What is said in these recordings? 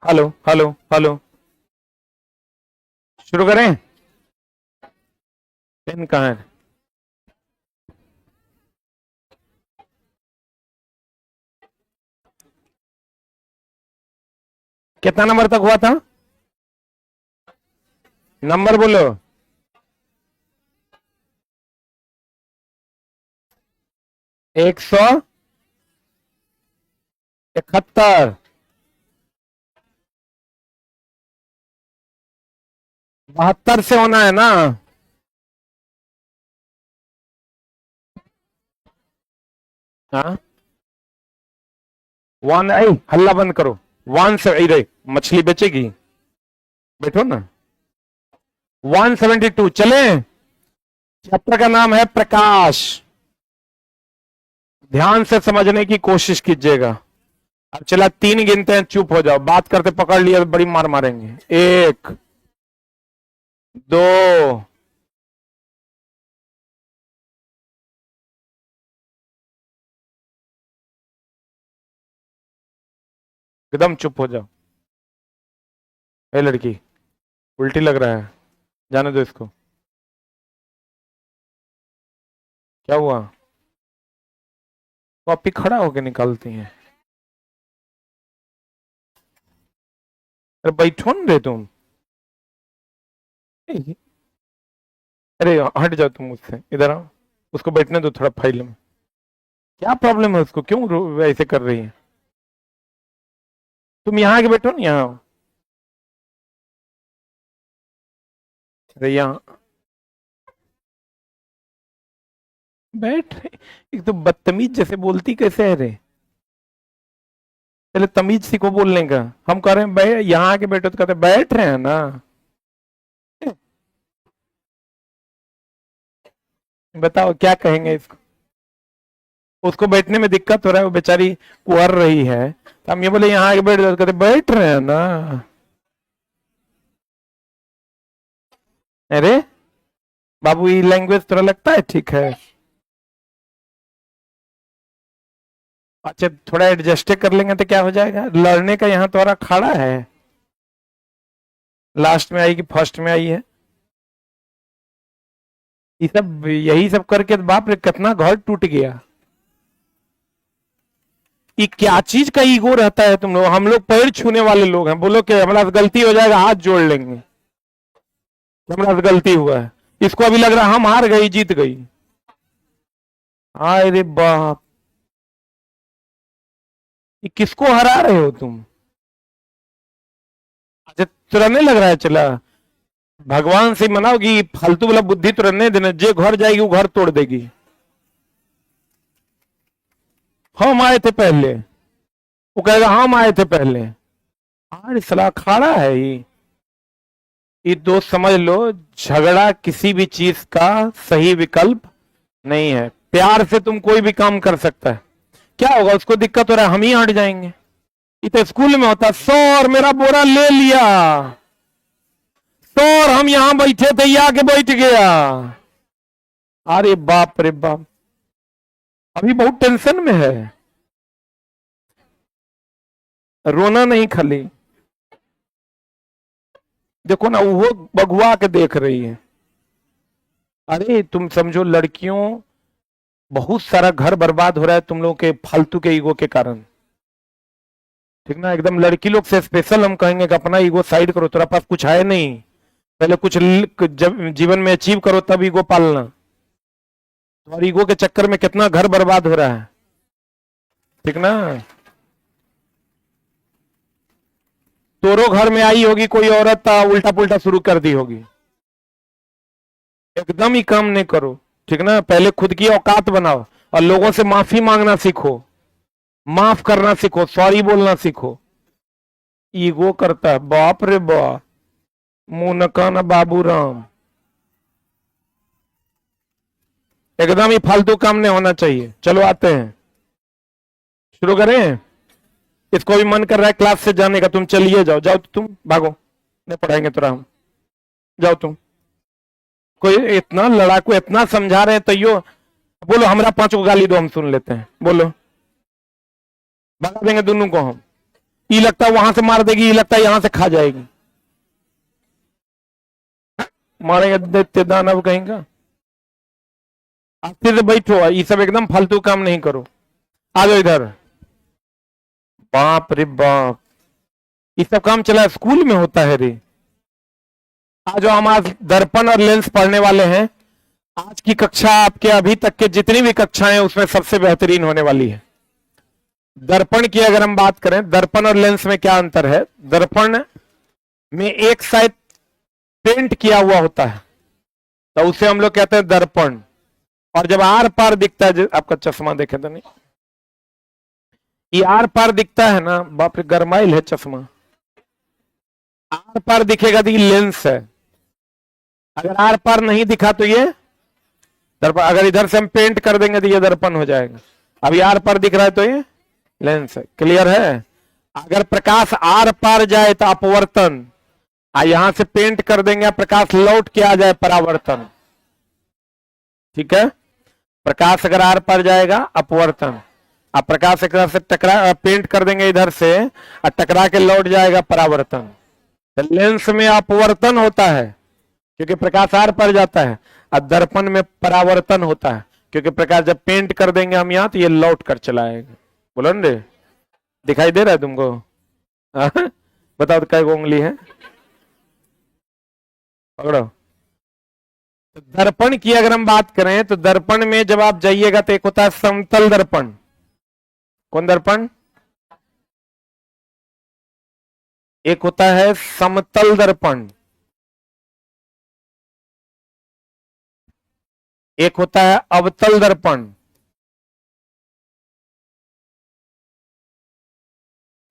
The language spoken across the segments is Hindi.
Hello hello hello. शुरू करें। पेन कहाँ है? कितना नंबर तक हुआ था? नंबर बोलो। 171। 72 से होना है ना? हाँ। वन आई, हल्ला बंद करो। वन से आई रही मछली बेचेगी। बैठो ना। 172 चले। चैप्टर का नाम है प्रकाश। ध्यान से समझने की कोशिश कीजिएगा। अब चला 3 गिनते हैं, चुप हो जाओ। बात करते पकड़ लिया तो बड़ी मार मारेंगे। 1 2 एकदम चुप हो जाओ। ए लड़की, उल्टी लग रहा है, जाने दो इसको। क्या हुआ? कॉपी खड़ा होके निकालती हैं। अरे बैठो न रे तुम। अरे हट जाओ तुम मुझसे, इधर आओ। उसको बैठने दो थोड़ा फाइल में। क्या प्रॉब्लम है उसको, क्यों ऐसे कर रही है? तुम यहाँ आके बैठो ना, यहाँ आओ। अरे यहाँ बैठ। एक तो बदतमीज जैसे बोलती कैसे है रे? पहले तमीज सीखो बोलने का। हम कह रहे हैं यहाँ आके बैठो तो कहते बैठ रहे हैं ना। बताओ क्या कहेंगे इसको? उसको बैठने में दिक्कत हो रहा है, वो बेचारी कुहर रही है, तो हम ये बोले यहाँ आके बैठ जाओ, कहते बैठ रहे हैं ना। अरे बाबू, ये लैंग्वेज थोड़ा लगता है ठीक है? अच्छा थोड़ा एडजस्ट कर लेंगे तो क्या हो जाएगा? लड़ने का यहाँ तुम्हारा खड़ा है। लास्ट में आई कि फर्स्ट में आई है? ये सब यही सब करके तो बाप रे कितना घर टूट गया। ये क्या चीज का ईगो रहता है तुम लोग? हम लोग पैर छूने वाले लोग हैं। बोलो कि हमारा गलती हो जाएगा हाथ जोड़ लेंगे। हमारा गलती हुआ है, इसको अभी लग रहा हम हार गई जीत गई। हाय रे बाप, ये किसको हरा रहे हो तुम? अच्छा तुरंत लग रहा है। चला भगवान से मनाओ कि फालतू वाला बुद्धि तुरंत देना, जो घर जाएगी वो घर तोड़ देगी। हम आए थे पहले, वो कहेगा हम आए थे पहले। अरे सलाह खाड़ा है ये दोस्त समझ लो। झगड़ा किसी भी चीज का सही विकल्प नहीं है। प्यार से तुम कोई भी काम कर सकता है। क्या होगा? उसको दिक्कत हो रहा है, हम ही हट जाएंगे। ये तो स्कूल में होता, सर मेरा बोरा ले लिया, सर हम यहां बैठे थे ये आके बैठ गया। अरे बाप रे बाप, अभी बहुत टेंशन में है। रोना नहीं खाली, देखो ना वो बगुआ के देख रही है। अरे तुम समझो लड़कियों, बहुत सारा घर बर्बाद हो रहा है तुम लोगों के फालतू के ईगो के कारण। ठीक ना? एकदम लड़की लोग से स्पेशल हम कहेंगे कि अपना ईगो साइड करो, तेरा पास कुछ है नहीं, पहले कुछ जब जीवन में अचीव करो तब ईगो पालना। तुम्हारी ईगो के चक्कर में कितना घर बर्बाद हो रहा है। ठीक ना? तोरो घर में आई होगी कोई औरत, उल्टा पुल्टा शुरू कर दी होगी। एकदम ही काम नहीं करो। ठीक ना? पहले खुद की औकात बनाओ और लोगों से माफी मांगना सीखो, माफ करना सीखो, सॉरी बोलना सीखो। ईगो करता है, बाप रे बाप, मुंह नकाना बाबू राम। एकदम ही फालतू काम नहीं होना चाहिए। चलो आते हैं, शुरू करें। इसको भी मन कर रहा है क्लास से जाने का, तुम चलिए जाओ, जाओ तुम भागो, नहीं पढ़ाएंगे तुरा हम। जाओ तुम। कोई इतना लड़ाकू, इतना समझा रहे हैं तैयो। बोलो हमारा 5 को गाली दो, हम सुन लेते हैं। बोलो, भगा देंगे दोनों को हम। ये लगता है वहां से मार देगी, ये लगता है यहां से खा जाएगी। मारेंगे दैत्य दानव कहेंगे। आस्ते से बैठो, ये सब एकदम फालतू काम नहीं करो। आ जाओ इधर। बाप रे बाप, ये सब काम चला स्कूल में होता है रे। आज हम आज दर्पण और लेंस पढ़ने वाले हैं। आज की कक्षा आपके अभी तक के जितनी भी कक्षाएं उसमें सबसे बेहतरीन होने वाली है। दर्पण की अगर हम बात करें, दर्पण और लेंस में क्या अंतर है? दर्पण में एक साइड पेंट किया हुआ होता है तो उसे हम लोग कहते हैं दर्पण। और जब आर पार दिखता है, आपका चश्मा देखे तो नहीं, ये आर पार दिखता है ना, बाप रे गरमाइल है चश्मा। आर पार दिखेगा तो ये लेंस है। अगर आर पार नहीं दिखा तो ये दर्पण। अगर इधर से हम पेंट कर देंगे तो ये दर्पण हो जाएगा। अभी आर पार दिख रहा है तो ये लेंस है। क्लियर है? अगर प्रकाश आर पार जाए तो अपवर्तन, यहां से पेंट कर देंगे, प्रकाश लौट के आ जाए परावर्तन। ठीक है? प्रकाश अगर आर पार जाएगा अपवर्तन, अब प्रकाश एक से टकरा पेंट कर देंगे इधर से और टकरा के लौट जाएगा परावर्तन। तो लेंस में अपवर्तन होता है क्योंकि प्रकाश आर पार जाता है, और दर्पण में परावर्तन होता है क्योंकि प्रकाश जब पेंट कर देंगे हम यहां तो ये लौट कर चला आएगा। बोलो रे, दिखाई दे रहा है तुमको? बताओ तो कई उंगली है? पकड़ो। तो दर्पण की अगर हम बात करें तो दर्पण में जब आप जाइएगा तो एक होता है समतल दर्पण। कौन दर्पण? एक होता है समतल दर्पण, एक होता है अवतल दर्पण,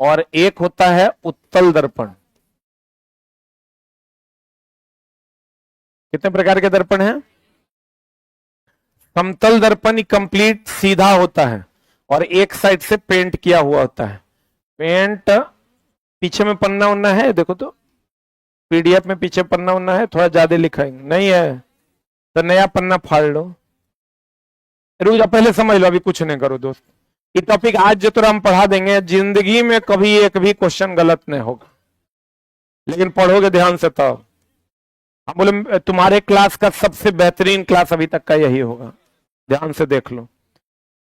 और एक होता है उत्तल दर्पण। कितने प्रकार के दर्पण हैं? समतल दर्पण कंप्लीट सीधा होता है और एक साइड से पेंट किया हुआ होता है। पेंट पीछे में पन्ना उन्ना है, देखो तो पीडीएफ में पीछे पन्ना उन्ना है, थोड़ा ज्यादा लिखाएंगे। नहीं है तो नया पन्ना फाड़ लो। रुक जा, पहले समझ लो, अभी कुछ नहीं करो दोस्त। ये टॉपिक आज जो तो हम पढ़ा देंगे, जिंदगी में कभी एक भी क्वेश्चन गलत नहीं होगा, लेकिन पढ़ोगे ध्यान से तब। हम बोले तुम्हारे क्लास का सबसे बेहतरीन क्लास अभी तक का यही होगा, ध्यान से देख लो।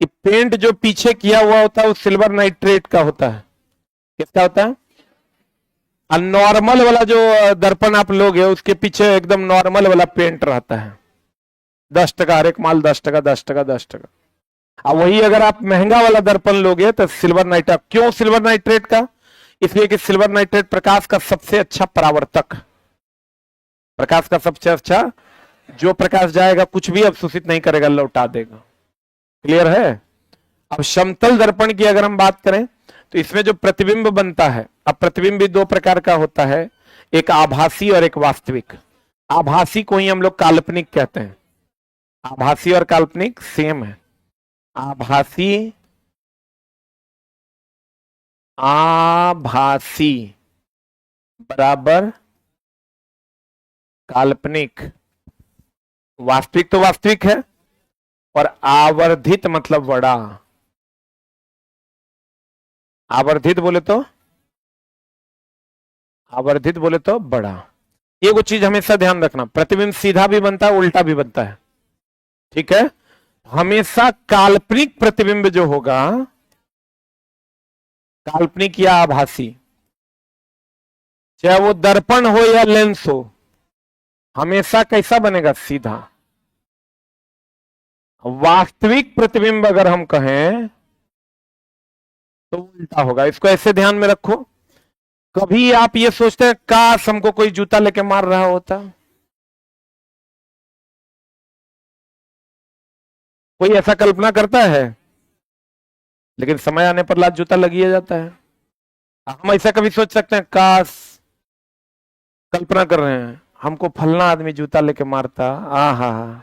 ये पेंट जो पीछे किया हुआ होता है वो सिल्वर नाइट्रेट का होता है। किसका होता है? नॉर्मल वाला जो दर्पण आप लोगे उसके पीछे एकदम नॉर्मल वाला पेंट रहता है। 10 टका हर एक माल, 10 टका 10 टका 10 टका। अब वही अगर आप महंगा वाला दर्पण लोगे तो सिल्वर नाइट्रेट। क्यों सिल्वर नाइट्रेट का? इसलिए कि सिल्वर नाइट्रेट प्रकाश का सबसे अच्छा परावर्तक, प्रकाश का सबसे अच्छा, जो प्रकाश जाएगा कुछ भी अवशोषित नहीं करेगा, लौटा देगा। क्लियर है? अब समतल दर्पण की अगर हम बात करें तो इसमें जो प्रतिबिंब बनता है, अब प्रतिबिंब भी दो प्रकार का होता है, एक आभासी और एक वास्तविक। आभासी को ही हम लोग काल्पनिक कहते हैं। आभासी और काल्पनिक सेम है। आभासी, आभासी बराबर काल्पनिक। वास्तविक तो वास्तविक है, और आवर्धित मतलब बड़ा। आवर्धित बोले तो, आवर्धित बोले तो बड़ा। ये वो चीज हमेशा ध्यान रखना, प्रतिबिंब सीधा भी बनता है, उल्टा भी बनता है। ठीक है? हमेशा काल्पनिक प्रतिबिंब जो होगा, काल्पनिक या आभासी, चाहे वो दर्पण हो या लेंस हो, हमेशा कैसा बनेगा? सीधा। वास्तविक प्रतिबिंब अगर हम कहें तो उल्टा होगा। इसको ऐसे ध्यान में रखो। कभी आप ये सोचते हैं काश हमको कोई जूता लेके मार रहा होता? कोई ऐसा कल्पना करता है? लेकिन समय आने पर लात जूता लगी जाता है। हम ऐसा कभी सोच सकते हैं काश, कल्पना कर रहे हैं हमको फलना आदमी जूता लेके मारता? आहा,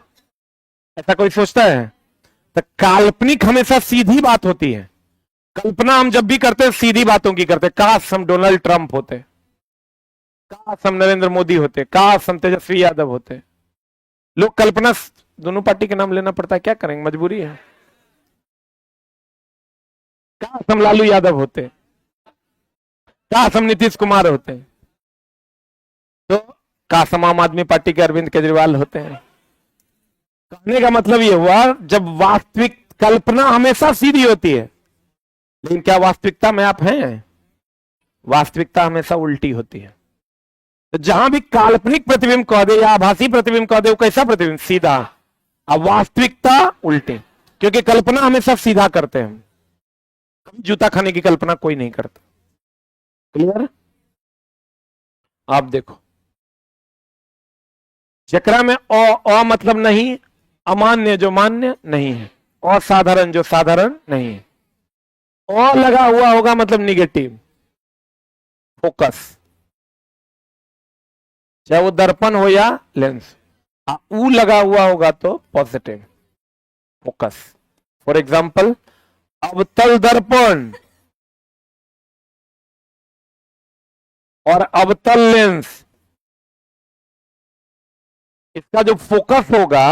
ऐसा कोई सोचता है? तो काल्पनिक हमेशा सीधी बात होती है। कल्पना हम जब भी करते हैं सीधी बातों की करते हैं। काश हम डोनाल्ड ट्रंप होते, काश हम नरेंद्र मोदी होते, काश हम तेजस्वी यादव होते। लोग कल्पना, दोनों पार्टी के नाम लेना पड़ता है, क्या करेंगे, मजबूरी है। काश हम लालू यादव होते, काश हम नीतीश कुमार होते हैं, तो काश हम आम आदमी पार्टी के अरविंद केजरीवाल होते हैं। कहने का मतलब ये हुआ, जब वास्तविक कल्पना हमेशा सीधी होती है, लेकिन क्या वास्तविकता में आप हैं? वास्तविकता हमेशा उल्टी होती है। तो जहां भी काल्पनिक प्रतिबिंब कह दे या आभासी प्रतिबिंब कह दे, वो कैसा प्रतिबिंब? सीधा। अब वास्तविकता उल्टी, क्योंकि कल्पना हमेशा सीधा करते हैं। कभी जूता खाने की कल्पना कोई नहीं करता। क्लियर? आप देखो, जकरा में अ मतलब नहीं, अमान्य जो मान्य नहीं है, असाधारण जो साधारण नहीं है, अ लगा हुआ होगा मतलब निगेटिव, फोकस, चाहे वो दर्पण हो या लेंस। ऊ लगा हुआ होगा तो पॉजिटिव, फोकस। फॉर एग्जाम्पल, अवतल दर्पण और अवतल लेंस, इसका जो फोकस होगा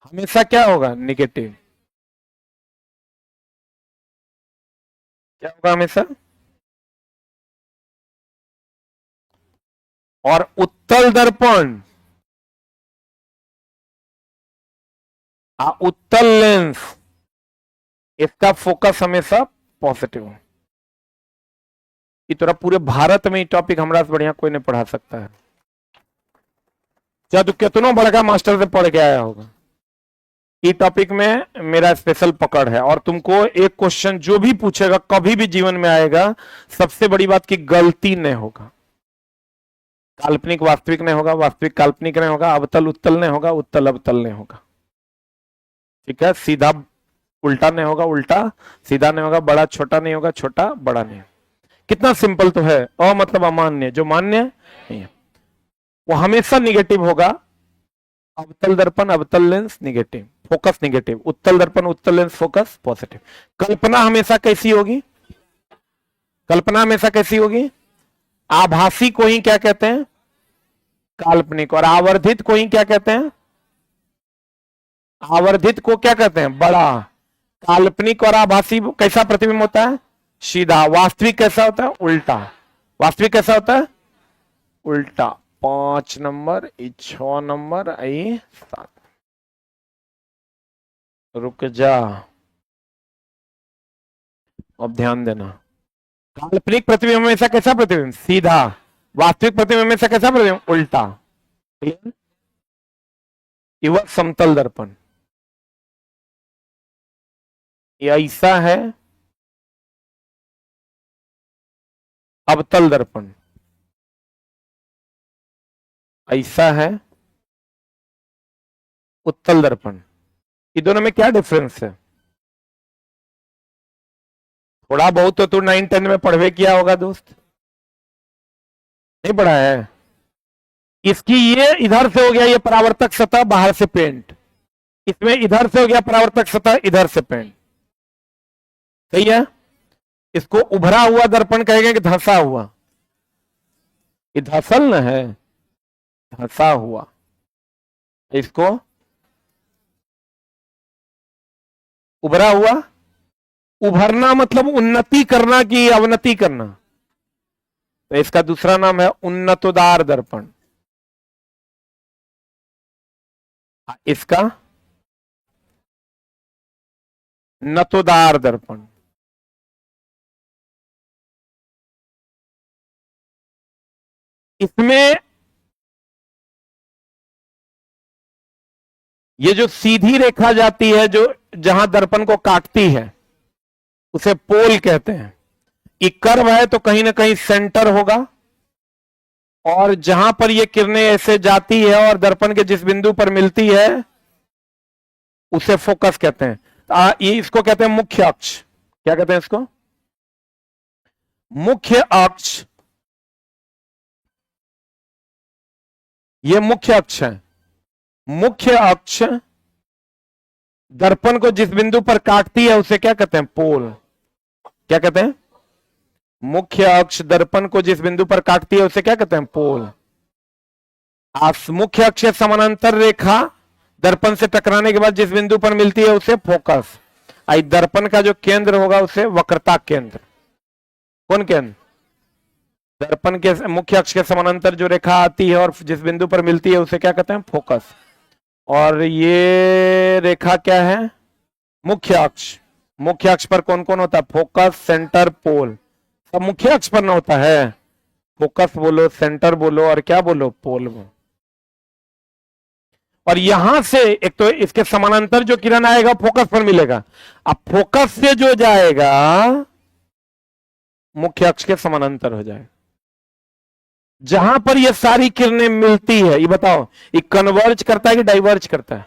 हमेशा क्या होगा? निगेटिव। क्या होगा हमेशा? और उत्तल दर्पण, उत्तल लेंस, इसका फोकस हमेशा पॉजिटिव। इस तरह पूरे भारत में ये टॉपिक हमारा से बढ़िया कोई नहीं पढ़ा सकता है, चाहे तू कितनों बड़का मास्टर से पढ़ के आया होगा। ये टॉपिक में मेरा स्पेशल पकड़ है। और तुमको एक क्वेश्चन जो भी पूछेगा, कभी भी जीवन में आएगा, सबसे बड़ी बात की गलती नहीं होगा। काल्पनिक वास्तविक नहीं होगा, वास्तविक काल्पनिक नहीं होगा, अवतल उत्तल नहीं होगा, उत्तल अवतल नहीं होगा। ठीक है? सीधा उल्टा नहीं होगा, उल्टा सीधा नहीं होगा, बड़ा छोटा नहीं होगा, छोटा बड़ा नहीं। कितना सिंपल तो है। अ मतलब अमान्य, जो मान्य नहीं है वो हमेशा निगेटिव होगा। अवतल दर्पण अवतल लेंस निगेटिव, फोकस निगेटिव। उत्तल दर्पण उत्तल लेंस फोकस पॉजिटिव। कल्पना हमेशा कैसी होगी? कल्पना हमेशा कैसी होगी? आभासी को ही क्या कहते हैं? काल्पनिक। और आवर्धित को ही क्या कहते हैं? आवर्धित को क्या कहते हैं? बड़ा। काल्पनिक और आभासी कैसा प्रतिबिंब होता है? सीधा। वास्तविक कैसा होता है? उल्टा। वास्तविक कैसा होता है? उल्टा। 5 नंबर, 6 नंबर, 7। रुक जा, अब ध्यान देना। काल्पनिक प्रतिबिंब हमेशा कैसा प्रतिबिंब? सीधा। वास्तविक प्रतिबिंब हमेशा कैसा प्रतिबिंब? उल्टा। क्लियर? वह समतल दर्पण, ये ऐसा है। अवतल दर्पण ऐसा है। उत्तल दर्पण, ये दोनों में क्या डिफरेंस है? थोड़ा बहुत तो तू 9-10 में पढ़वे किया होगा दोस्त, नहीं पढ़ा है? इसकी ये इधर से हो गया ये परावर्तक सतह, बाहर से पेंट। इसमें इधर से हो गया परावर्तक सतह, इधर से पेंट। सही है? इसको उभरा हुआ दर्पण कहेंगे कि धंसा हुआ? ये धसल न है, धंसा हुआ। इसको उभरा हुआ। उभरना मतलब उन्नति करना कि अवनति करना, तो इसका दूसरा नाम है उन्नतोदार दर्पण। इसका नतोदार दर्पण। इसमें ये जो सीधी रेखा जाती है, जो जहां दर्पण को काटती है, उसे पोल कहते हैं। ये कर्व है तो कहीं ना कहीं सेंटर होगा, और जहां पर ये किरणें ऐसे जाती है और दर्पण के जिस बिंदु पर मिलती है उसे फोकस कहते हैं। ये इसको कहते हैं मुख्य अक्ष। क्या कहते हैं इसको? मुख्य अक्ष। ये मुख्य अक्ष है। मुख्य अक्ष दर्पण को जिस बिंदु पर काटती है उसे क्या कहते हैं? पोल। क्या कहते हैं? मुख्य अक्ष दर्पण को जिस बिंदु पर काटती है उसे क्या कहते हैं? पोल। मुख्य अक्ष समानांतर रेखा दर्पण से टकराने के बाद जिस बिंदु पर मिलती है उसे फोकस। दर्पण का जो केंद्र होगा उसे वक्रता केंद्र। कौन केंद्र? दर्पण के मुख्य अक्ष के समानांतर जो रेखा आती है और जिस बिंदु पर मिलती है उसे क्या कहते हैं? फोकस। और ये रेखा क्या है? मुख्य अक्ष। मुख्य अक्ष पर कौन कौन होता है? फोकस, सेंटर, पोल। सब मुख्य अक्ष पर ना होता है। फोकस बोलो, सेंटर बोलो और क्या बोलो? पोल बोलो। और यहां से एक तो इसके समानांतर जो किरण आएगा फोकस पर मिलेगा। अब फोकस से जो जाएगा मुख्य अक्ष के समानांतर हो जाएगा। जहां पर ये सारी किरणें मिलती है, ये बताओ, ये कन्वर्ज करता है कि डाइवर्ज करता है?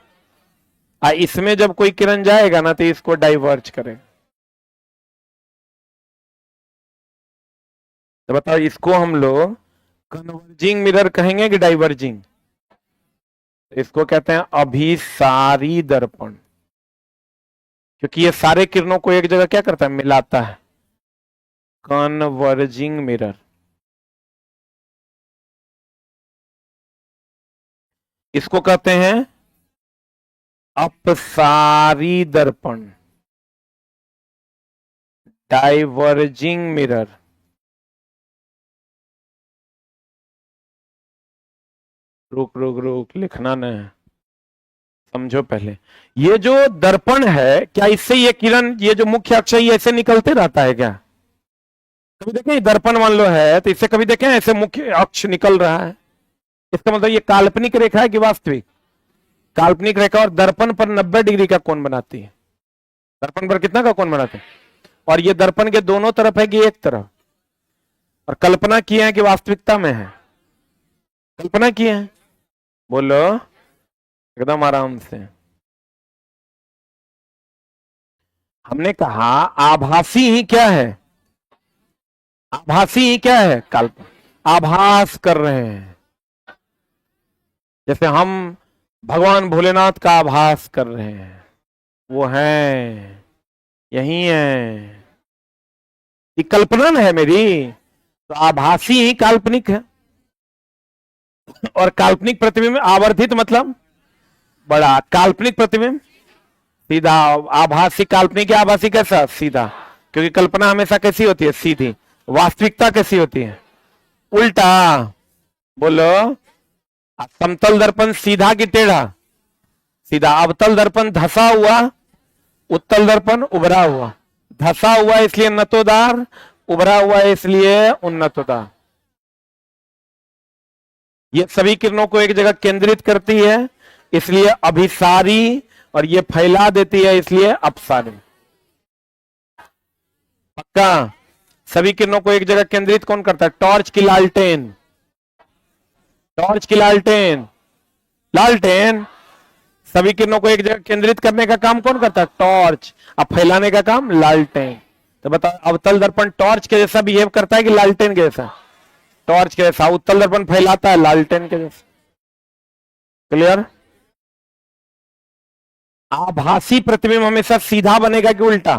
इसमें जब कोई किरण जाएगा ना तो इसको डाइवर्ज करेगा। तो बताओ, इसको हम लोग कन्वर्जिंग मिरर कहेंगे कि डाइवर्जिंग? इसको कहते हैं अभिसारी दर्पण, क्योंकि ये सारे किरणों को एक जगह क्या करता है? मिलाता है। Converging mirror. इसको कहते हैं अपसारी दर्पण, डाइवर्जिंग मिरर। रुक रुक रुक, लिखना नहीं, समझो पहले। ये जो दर्पण है, क्या इससे ये किरण, ये जो मुख्य अक्ष है, ये ऐसे निकलते रहता है क्या? कभी देखें दर्पण मान लो है तो इससे कभी देखें ऐसे मुख्य अक्ष निकल रहा है? इसका मतलब ये काल्पनिक रेखा है कि वास्तविक? काल्पनिक रेखा। और दर्पण पर 90 डिग्री का कोण बनाती है। दर्पण पर कितना का कोण बनाते हैं? और ये दर्पण के दोनों तरफ है कि एक तरफ? और कल्पना की है कि वास्तविकता में है? कल्पना की है। बोलो एकदम आराम से। हमने कहा आभासी ही क्या है? आभासी ही क्या है? कल्पना। आभास कर रहे हैं। जैसे हम भगवान भोलेनाथ का आभास कर रहे हैं, वो हैं, यही है। ये कल्पना है मेरी, तो आभासी ही काल्पनिक है। और काल्पनिक प्रतिबिंब आवर्धित मतलब बड़ा, काल्पनिक प्रतिबिंब सीधा। आभासी काल्पनिक या आभासी कैसा? सीधा। क्योंकि कल्पना हमेशा कैसी होती है? सीधी। वास्तविकता कैसी होती है? उल्टा। बोलो, समतल दर्पण सीधा कि टेढ़ा? सीधा। अवतल दर्पण धसा हुआ, उत्तल दर्पण उभरा हुआ। धसा हुआ इसलिए नतोदार, उभरा हुआ इसलिए उन्नतोदार। ये सभी किरणों को एक जगह केंद्रित करती है इसलिए अभिसारी, और ये फैला देती है इसलिए अपसारी। पक्का? सभी किरणों को एक जगह केंद्रित कौन करता है? टॉर्च की लालटेन। टॉर्च की लालटेन, लालटेन सभी किरणों को एक जगह केंद्रित करने का काम कौन करता है? टॉर्च। अब फैलाने का काम लालटेन। तो बताओ, अवतल दर्पण टॉर्च के जैसा बिहेव करता है कि लालटेन के जैसा? टॉर्च के जैसा। उत्तल दर्पण फैलाता है लालटेन के जैसा। क्लियर? आभासी प्रतिबिंब हमेशा सीधा बनेगा कि उल्टा?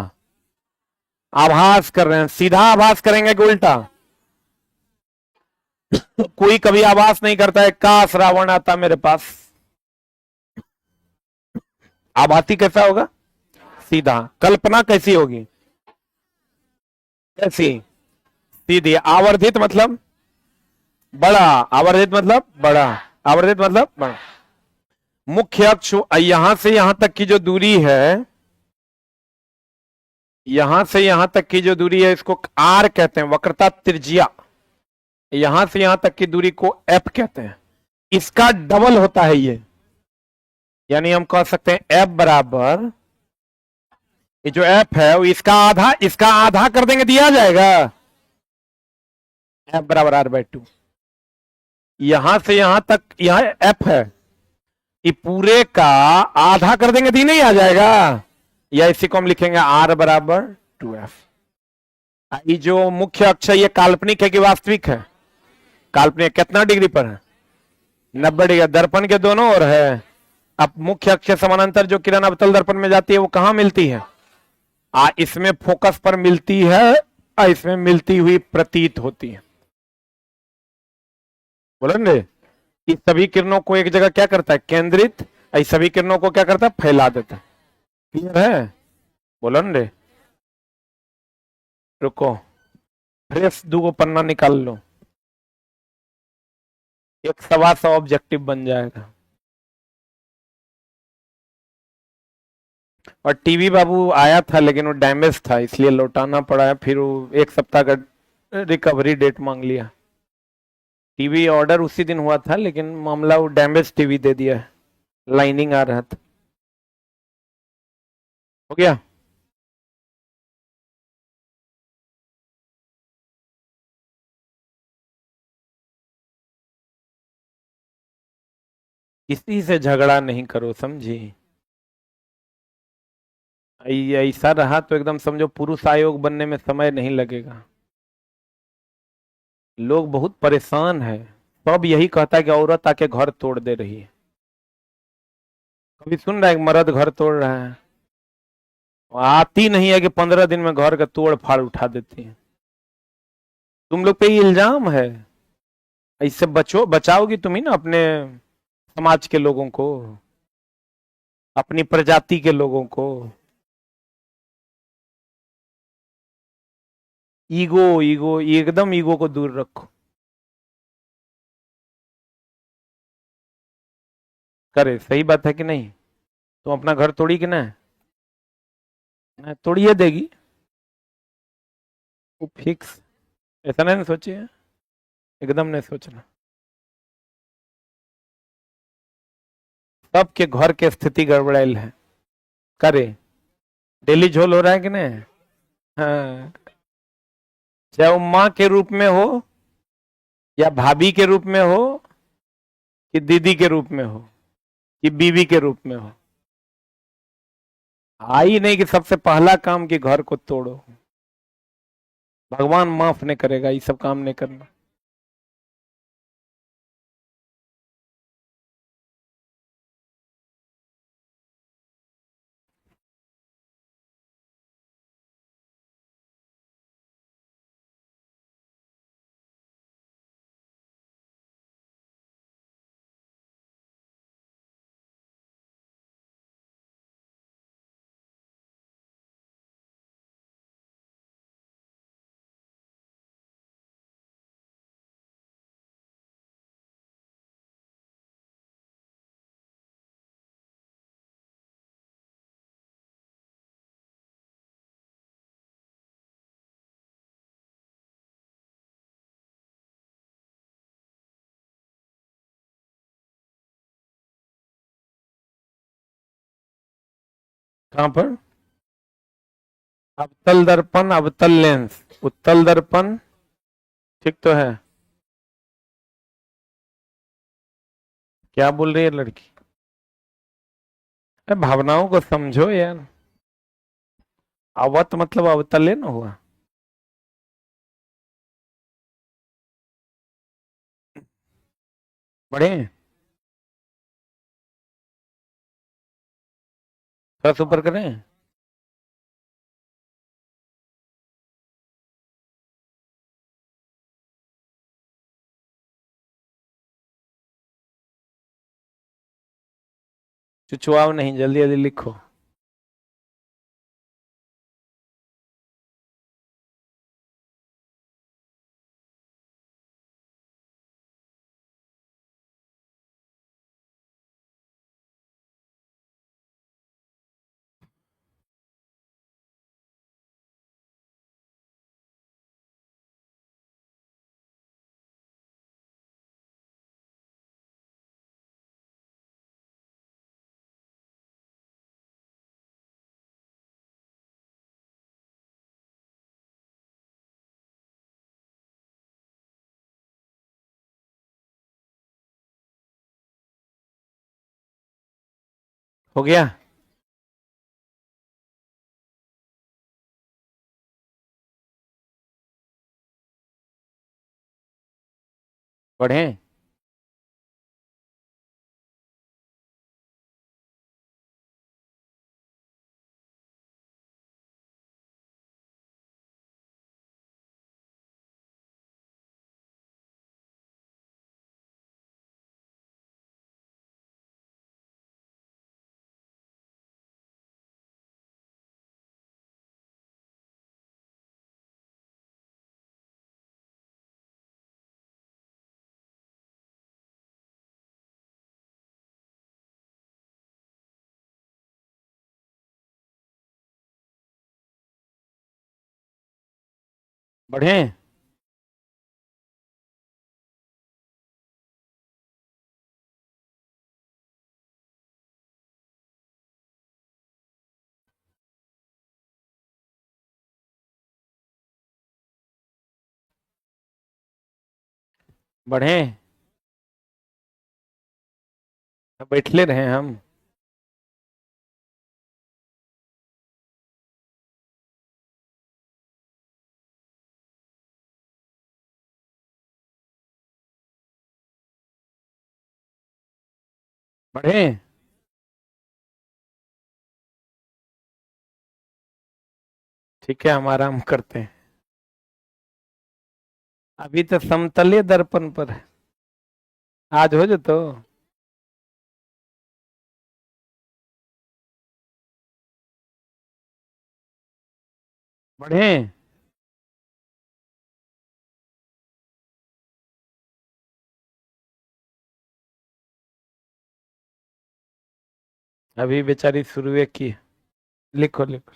आभास कर रहे हैं, सीधा आभास करेंगे कि उल्टा? कोई कभी आभास नहीं करता है काश रावण आता मेरे पास। आभासी कैसा होगा? सीधा। कल्पना कैसी होगी? कैसी? सीधी। आवर्धित मतलब बड़ा। आवर्धित मतलब बड़ा। आवर्धित मतलब बड़ा। मुख्य अक्ष यहां से यहां तक की जो दूरी है, यहां से यहां तक की जो दूरी है इसको आर कहते हैं, वक्रता त्रिज्या। यहां से यहां तक की दूरी को एफ कहते हैं। इसका डबल होता है ये, यानी हम कह सकते हैं एफ बराबर, ये जो एफ है वो इसका आधा कर देंगे, दिया जाएगा एफ बराबर आर बाई 2। यहां से यहां तक, यहां एफ है, ये पूरे का आधा कर देंगे दी नहीं आ जाएगा? या इसी को हम लिखेंगे आर बराबर 2f। ये जो मुख्य अक्ष है ये काल्पनिक है कि वास्तविक है? काल्पनिक। कितना डिग्री पर है? 90 डिग्री। दर्पण के दोनों ओर है। अब मुख्य अक्ष के समानांतर जो किरण अवतल दर्पण में जाती है वो कहां मिलती है? इसमें फोकस पर मिलती है, इसमें मिलती हुई प्रतीत होती है। बोलेंगे इस सभी किरणों को एक जगह क्या करता है? केंद्रित। इस सभी किरणों को क्या करता है? फैला देता है। क्लियर है? बोलेंगे रुको, फ्रेश 2 पन्ना निकाल लो, एक 125 ऑब्जेक्टिव बन जाएगा। और टीवी बाबू आया था लेकिन वो डैमेज था इसलिए लौटाना पड़ा है, फिर वो 1 सप्ताह का रिकवरी डेट मांग लिया। टीवी ऑर्डर उसी दिन हुआ था लेकिन मामला वो डैमेज टीवी दे दिया है, लाइनिंग आ रहा था। हो गया। किसी से झगड़ा नहीं करो, समझी। ऐसा रहा तो एकदम समझो पुरुष आयोग बनने में समय नहीं लगेगा। लोग बहुत परेशान है, सब यही कहता है कि औरत आके घर तोड़ दे रही है। कभी सुन रहा है कि मर्द घर तोड़ रहा है? आती नहीं है कि 15 दिन में घर का तोड़ फाड़ उठा देती है। तुम लोग पे ये इल्जाम है, इससे बचाओगी तुम ही ना अपने समाज के लोगों को, अपनी प्रजाति के लोगों को। ईगो ईगो एकदम ईगो को दूर रखो। करे सही बात है कि नहीं? तुम अपना घर तोड़ी कि ना? तोड़िए देगी वो फिक्स। ऐसा नहीं सोचिए, एकदम नहीं सोचना। सबके घर के स्थिति गड़बड़ाइल है। करे डेली झोल हो रहा है कि नहीं? हाँ, चाहे वो माँ के रूप में हो, या भाभी के रूप में हो, कि दीदी के रूप में हो, कि बीवी के रूप में हो। आई नहीं कि सबसे पहला काम कि घर को तोड़ो। भगवान माफ नहीं करेगा ये सब काम नहीं करना। कहां पर? अवतल दर्पण, अवतल लेंस, उत्तल दर्पण, ठीक तो है। क्या बोल रही है लड़की? अरे भावनाओं को समझो यार। अवत मतलब अवतले ना हुआ। बढ़े थोड़ा सा ऊपर करें। चुचुआओ नहीं, जल्दी जल्दी लिखो। हो गया। बढ़े। बढ़े? बढ़े? बैठले रहे हम। बढ़े? ठीक है, हम आराम करते हैं। अभी तो समतले दर्पण पर है। आज हो जो तो। बढ़े? अभी बेचारी शुरू की। लिखो लिखो।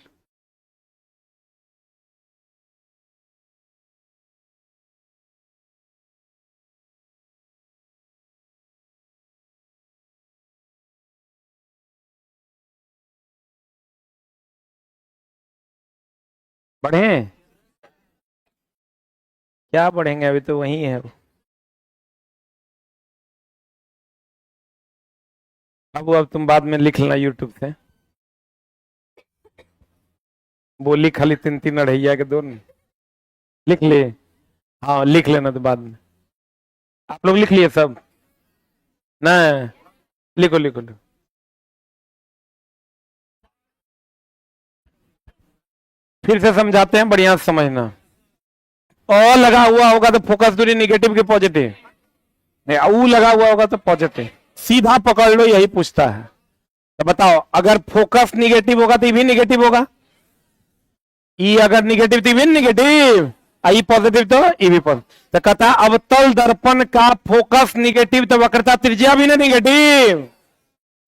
बढ़े? क्या पढ़ेंगे, अभी तो वही है। अब तुम बाद में लिख लेना यूट्यूब से। बोली खाली तीन तीन अढ़ैया के दो न। लिख ले। हाँ, लिख लेना तो बाद में। आप लोग लिख लिए सब ना? लिखो लिखो लिखो। फिर से समझाते हैं, बढ़िया से समझना। और लगा हुआ होगा तो फोकस दूरी निगेटिव के पॉजिटिव, नहीं ऊ लगा हुआ होगा तो पॉजिटिव। सीधा पकड़ लो, यही पूछता है। तो बताओ, अगर फोकस निगेटिव होगा तो ये भी निगेटिव होगा। ई अगर निगेटिव तो ये भी निगेटिव, आई पॉजिटिव तो ये भी पॉजिटिव। तो कहता है अवतल दर्पण का फोकस निगेटिव तो वक्रता त्रिज्या भी ना निगेटिव।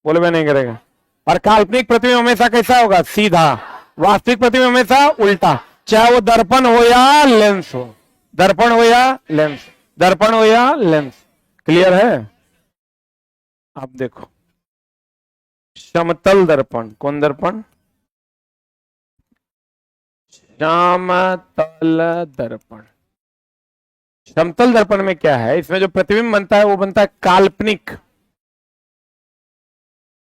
बोलो मैं नहीं करेगा। और काल्पनिक प्रतिबिंब हमेशा कैसा होगा? सीधा। वास्तविक प्रतिबिंब हमेशा उल्टा, चाहे वो दर्पण हो या लेंस हो। दर्पण हो या लेंस, दर्पण हो या लेंस। क्लियर है? आप देखो, समतल दर्पण, कौन दर्पण? समतल दर्पण। समतल दर्पण में क्या है? इसमें जो प्रतिबिंब बनता है वो बनता है काल्पनिक।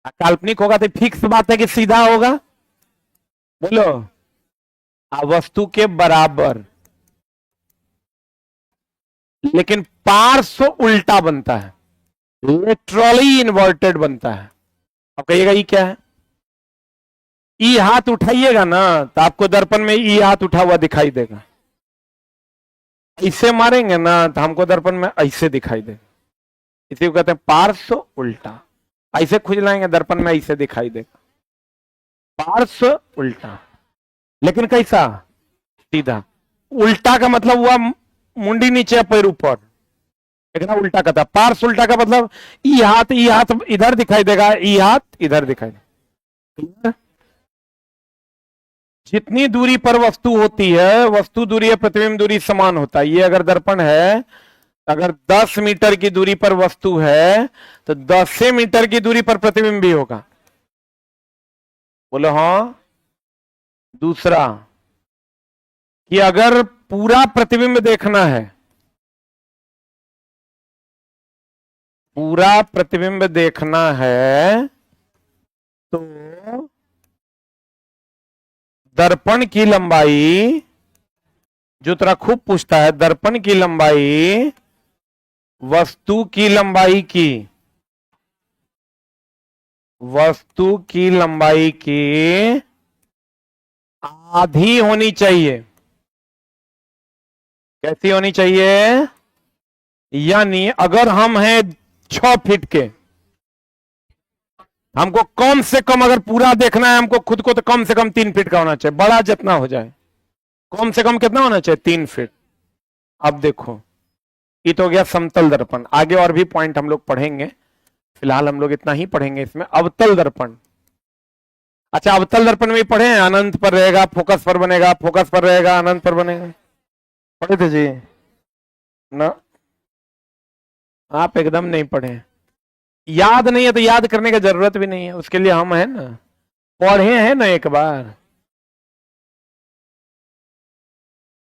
काल्पनिक होगा तो फिक्स बात है कि सीधा होगा। बोलो, वस्तु के बराबर, लेकिन पार्श्व उल्टा बनता है, लेटरली इन्वर्टेड बनता है। अब कहिएगा ये क्या है? ई हाथ उठाइएगा ना तो आपको दर्पण में ई हाथ उठा हुआ दिखाई देगा। इसे मारेंगे ना तो हमको दर्पण में ऐसे दिखाई देगा। इसी को कहते हैं पार्श्व उल्टा। ऐसे खुजलाएंगे दर्पण में ऐसे दिखाई देगा, पार्श्व उल्टा। लेकिन कैसा? सीधा। उल्टा का मतलब हुआ मुंडी नीचे पैर ऊपर, देखना उल्टा का था। पार्श्व उल्टा का मतलब ई हाथ इधर दिखाई देगा, ई हाथ इधर दिखाई देगा। जितनी दूरी पर वस्तु होती है, वस्तु दूरी या प्रतिबिंब दूरी समान होता है। ये अगर दर्पण है, अगर 10 मीटर की दूरी पर वस्तु है तो 10 मीटर की दूरी पर प्रतिबिंब भी होगा। बोलो हाँ। दूसरा कि अगर पूरा प्रतिबिंब देखना है, पूरा प्रतिबिंब देखना है तो दर्पण की लंबाई, जो तेरा खूब पूछता है, दर्पण की लंबाई वस्तु की लंबाई की, वस्तु की लंबाई की आधी होनी चाहिए। कैसी होनी चाहिए? यानी अगर हम हैं 6 फीट के, हमको कम से कम, अगर पूरा देखना है हमको खुद को, तो कम से कम 3 फीट का होना चाहिए, बड़ा जितना हो जाए। कम से कम कितना होना चाहिए? 3 फीट। अब देखो, ये तो हो गया समतल दर्पण। आगे और भी पॉइंट हम लोग पढ़ेंगे, फिलहाल हम लोग इतना ही पढ़ेंगे इसमें। अवतल दर्पण, अच्छा अवतल दर्पण में पढ़े हैं, अनंत पर रहेगा, फोकस पर बनेगा, फोकस पर रहेगा, अनंत पर बनेगा। पढ़े थे जी ना? आप एकदम नहीं पढ़े। याद नहीं है तो याद करने की जरूरत भी नहीं है, उसके लिए हम हैं ना, पढ़े हैं ना एक बार,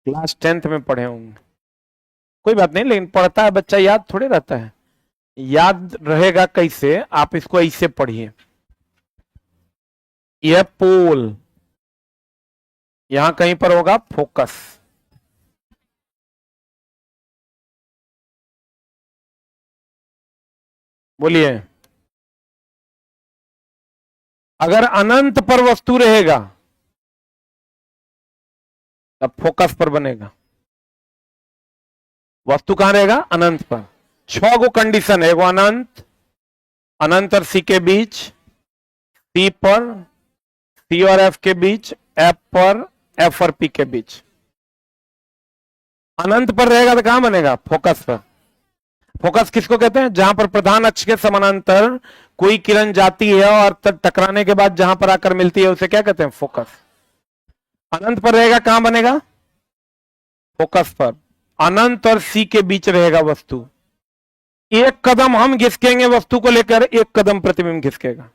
क्लास 10th में पढ़े होंगे। कोई बात नहीं, लेकिन पढ़ता है बच्चा, याद थोड़े रहता है। याद रहेगा कैसे, आप इसको ऐसे पढ़िए। यह पोल, यहां कहीं पर होगा फोकस। बोलिए। अगर अनंत पर वस्तु रहेगा तब फोकस पर बनेगा। वस्तु कहां रहेगा? अनंत पर। 6 गो कंडीशन है, वो अनंत, अनंत और सी के बीच, सी पर, सी और एफ के बीच, एफ पर, एफ और पी के बीच। अनंत पर रहेगा तो कहां बनेगा? फोकस पर। फोकस किसको कहते हैं? जहां पर प्रधान अक्ष के समानांतर कोई किरण जाती है और टकराने के बाद जहां पर आकर मिलती है उसे क्या कहते हैं? फोकस। अनंत पर रहेगा, कहां बनेगा? फोकस पर। अनंत और सी के बीच रहेगा वस्तु। एक कदम हम घिसकेंगे वस्तु को लेकर, एक कदम प्रतिबिंब घिसकेगा,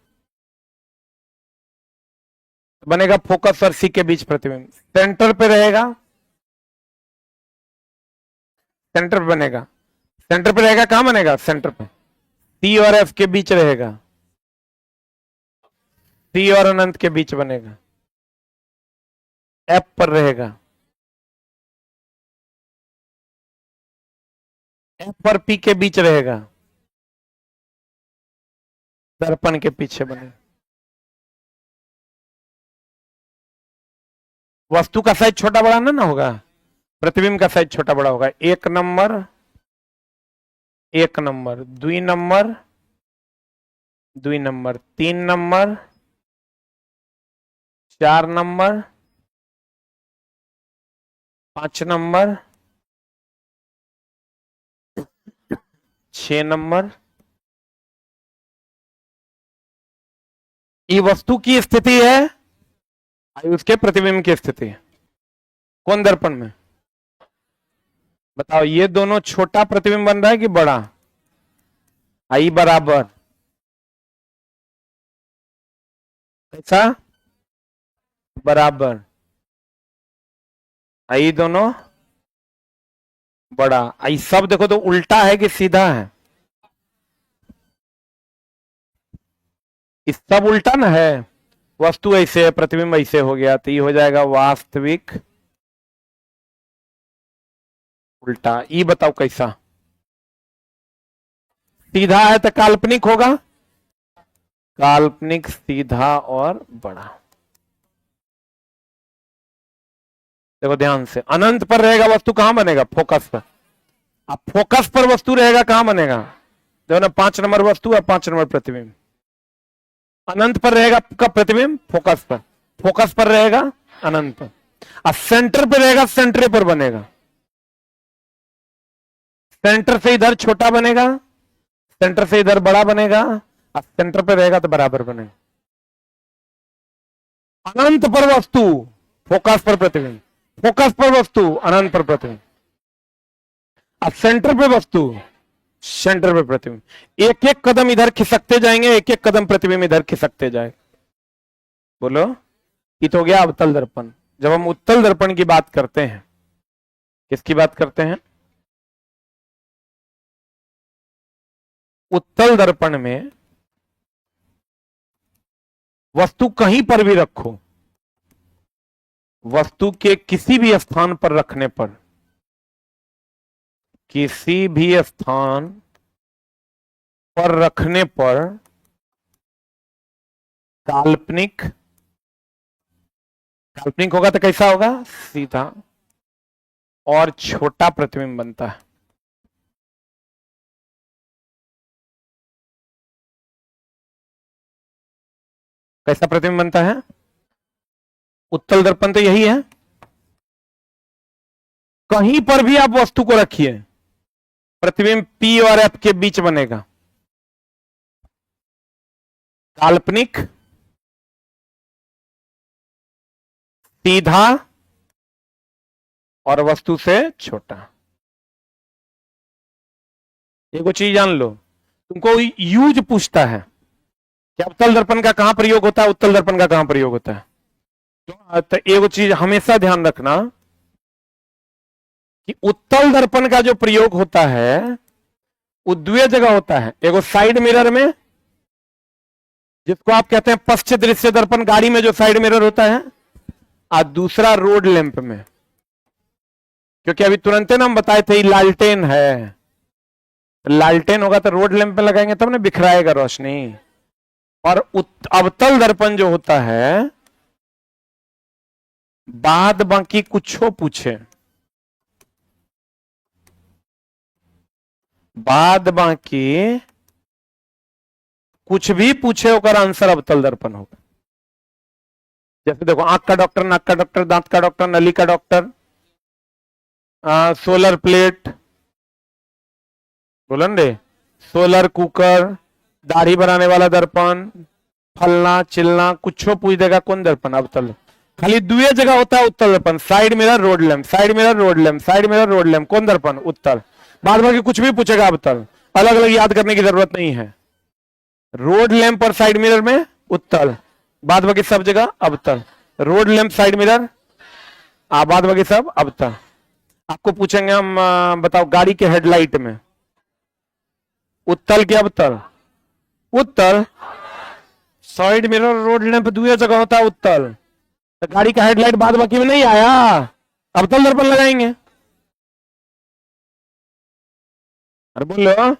बनेगा फोकस और सी के बीच प्रतिबिंब। सेंटर पे रहेगा, सेंटर पे बनेगा। सेंटर पे रहेगा, कहां बनेगा? सेंटर पे। सी और एफ के बीच रहेगा, सी और अनंत के बीच बनेगा। एफ पर रहेगा, एफ और पी के बीच रहेगा, दर्पण के पीछे बनेगा। वस्तु का साइज छोटा बड़ा ना होगा, प्रतिबिंब का साइज छोटा बड़ा होगा। 1 number, 1 number, 2 number, 2 number, 3 number, 4 number, 5 number, 6 number. ये वस्तु की स्थिति है, उसके प्रतिबिंब की स्थिति है। कौन दर्पण में? बताओ, ये दोनों छोटा प्रतिबिंब बन रहा है कि बड़ा? आई बराबर कैसा? बराबर। आई दोनों बड़ा। आई सब देखो तो उल्टा है कि सीधा है? इस सब उल्टा ना है। वस्तु ऐसे है, प्रतिबिंब ऐसे हो गया, तो ये हो जाएगा वास्तविक उल्टा। ये बताओ कैसा? सीधा है तो काल्पनिक होगा, काल्पनिक, सीधा और बड़ा। देखो ध्यान से, अनंत पर रहेगा वस्तु, कहां बनेगा? फोकस पर। अब फोकस पर वस्तु रहेगा, कहां बनेगा? देखो ना, 5 नंबर वस्तु और 5 नंबर प्रतिबिंब। अनंत पर रहेगा का प्रतिबिंब? फोकस पर। फोकस पर रहेगा अनंत पर। अब सेंटर पर रहेगा, सेंटर पर बनेगा। सेंटर से इधर छोटा बनेगा, सेंटर से इधर बड़ा बनेगा, अब सेंटर पे रहेगा तो बराबर बनेगा। अनंत पर वस्तु, फोकस पर प्रतिबिंब, फोकस पर वस्तु, अनंत पर प्रतिबिंब। अब सेंटर पे वस्तु, सेंटर पे प्रतिबिंब। एक एक कदम इधर खिसकते जाएंगे, एक एक कदम प्रतिबिंब इधर खिसकते जाए। बोलो। ये तो हो गया अवतल दर्पण। जब हम उत्तल दर्पण की बात करते हैं, किसकी बात करते हैं? उत्तल दर्पण में वस्तु कहीं पर भी रखो, वस्तु के किसी भी स्थान पर रखने पर, किसी भी स्थान पर रखने पर काल्पनिक, काल्पनिक होगा तो कैसा होगा? सीधा और छोटा प्रतिबिंब बनता है। कैसा प्रतिबिंब बनता है? उत्तल दर्पण तो यही है। कहीं पर भी आप वस्तु को रखिए, प्रतिबिंब पी और एफ के बीच बनेगा, काल्पनिक, सीधा और वस्तु से छोटा। एक चीज जान लो, तुमको यूज पूछता है कि अवतल दर्पण का कहां प्रयोग होता है, उत्तल दर्पण का कहां प्रयोग होता है। तो एक चीज हमेशा ध्यान रखना कि उत्तल दर्पण का जो प्रयोग होता है वो द्वे जगह होता है। एगो साइड मिरर में, जिसको आप कहते हैं पश्च दृश्य दर्पण, गाड़ी में जो साइड मिरर होता है, और दूसरा रोड लैंप में। क्योंकि अभी तुरंत ना हम बताए थे लालटेन है, लालटेन होगा तो रोड लैंप में लगाएंगे तब ना बिखराएगा रोशनी। और अवतल दर्पण जो होता है, बाद बाकी कुछो पूछे, बाद बाकी कुछ भी पूछे होकर आंसर अवतल दर्पण होगा। जैसे देखो, आंख का डॉक्टर, नाक का डॉक्टर, दांत का डॉक्टर, नली का डॉक्टर, सोलर प्लेट, बोलन रे, सोलर कुकर, दाढ़ी बनाने वाला दर्पण, फलना चिलना, कुछ पूछ देगा कौन दर्पण, अवतल। खाली दुए जगह होता है उत्तल दर्पण, side mirror road lamp, side mirror road lamp, side mirror road lamp, कौन दर्पण, उत्तल। बाद बाकी कुछ भी पूछेगा अवतल, अलग अलग याद करने की जरूरत नहीं है। रोड लैंप और साइड मिरर में उत्तल, बाद बाकी सब जगह अवतल। रोड लैंप, साइड मिरर, बाद बाकी सब अवतल। आपको पूछेंगे हम, बताओ गाड़ी के हेडलाइट में उत्तल के अवतल, उत्तल। साइड मिरर रोड लैंप दुए जगह होता है उत्तल, तो गाड़ी का हेडलाइट बाद बाकी में नहीं आया, अवतल दर्पण लगाएंगे। अरे बोलो,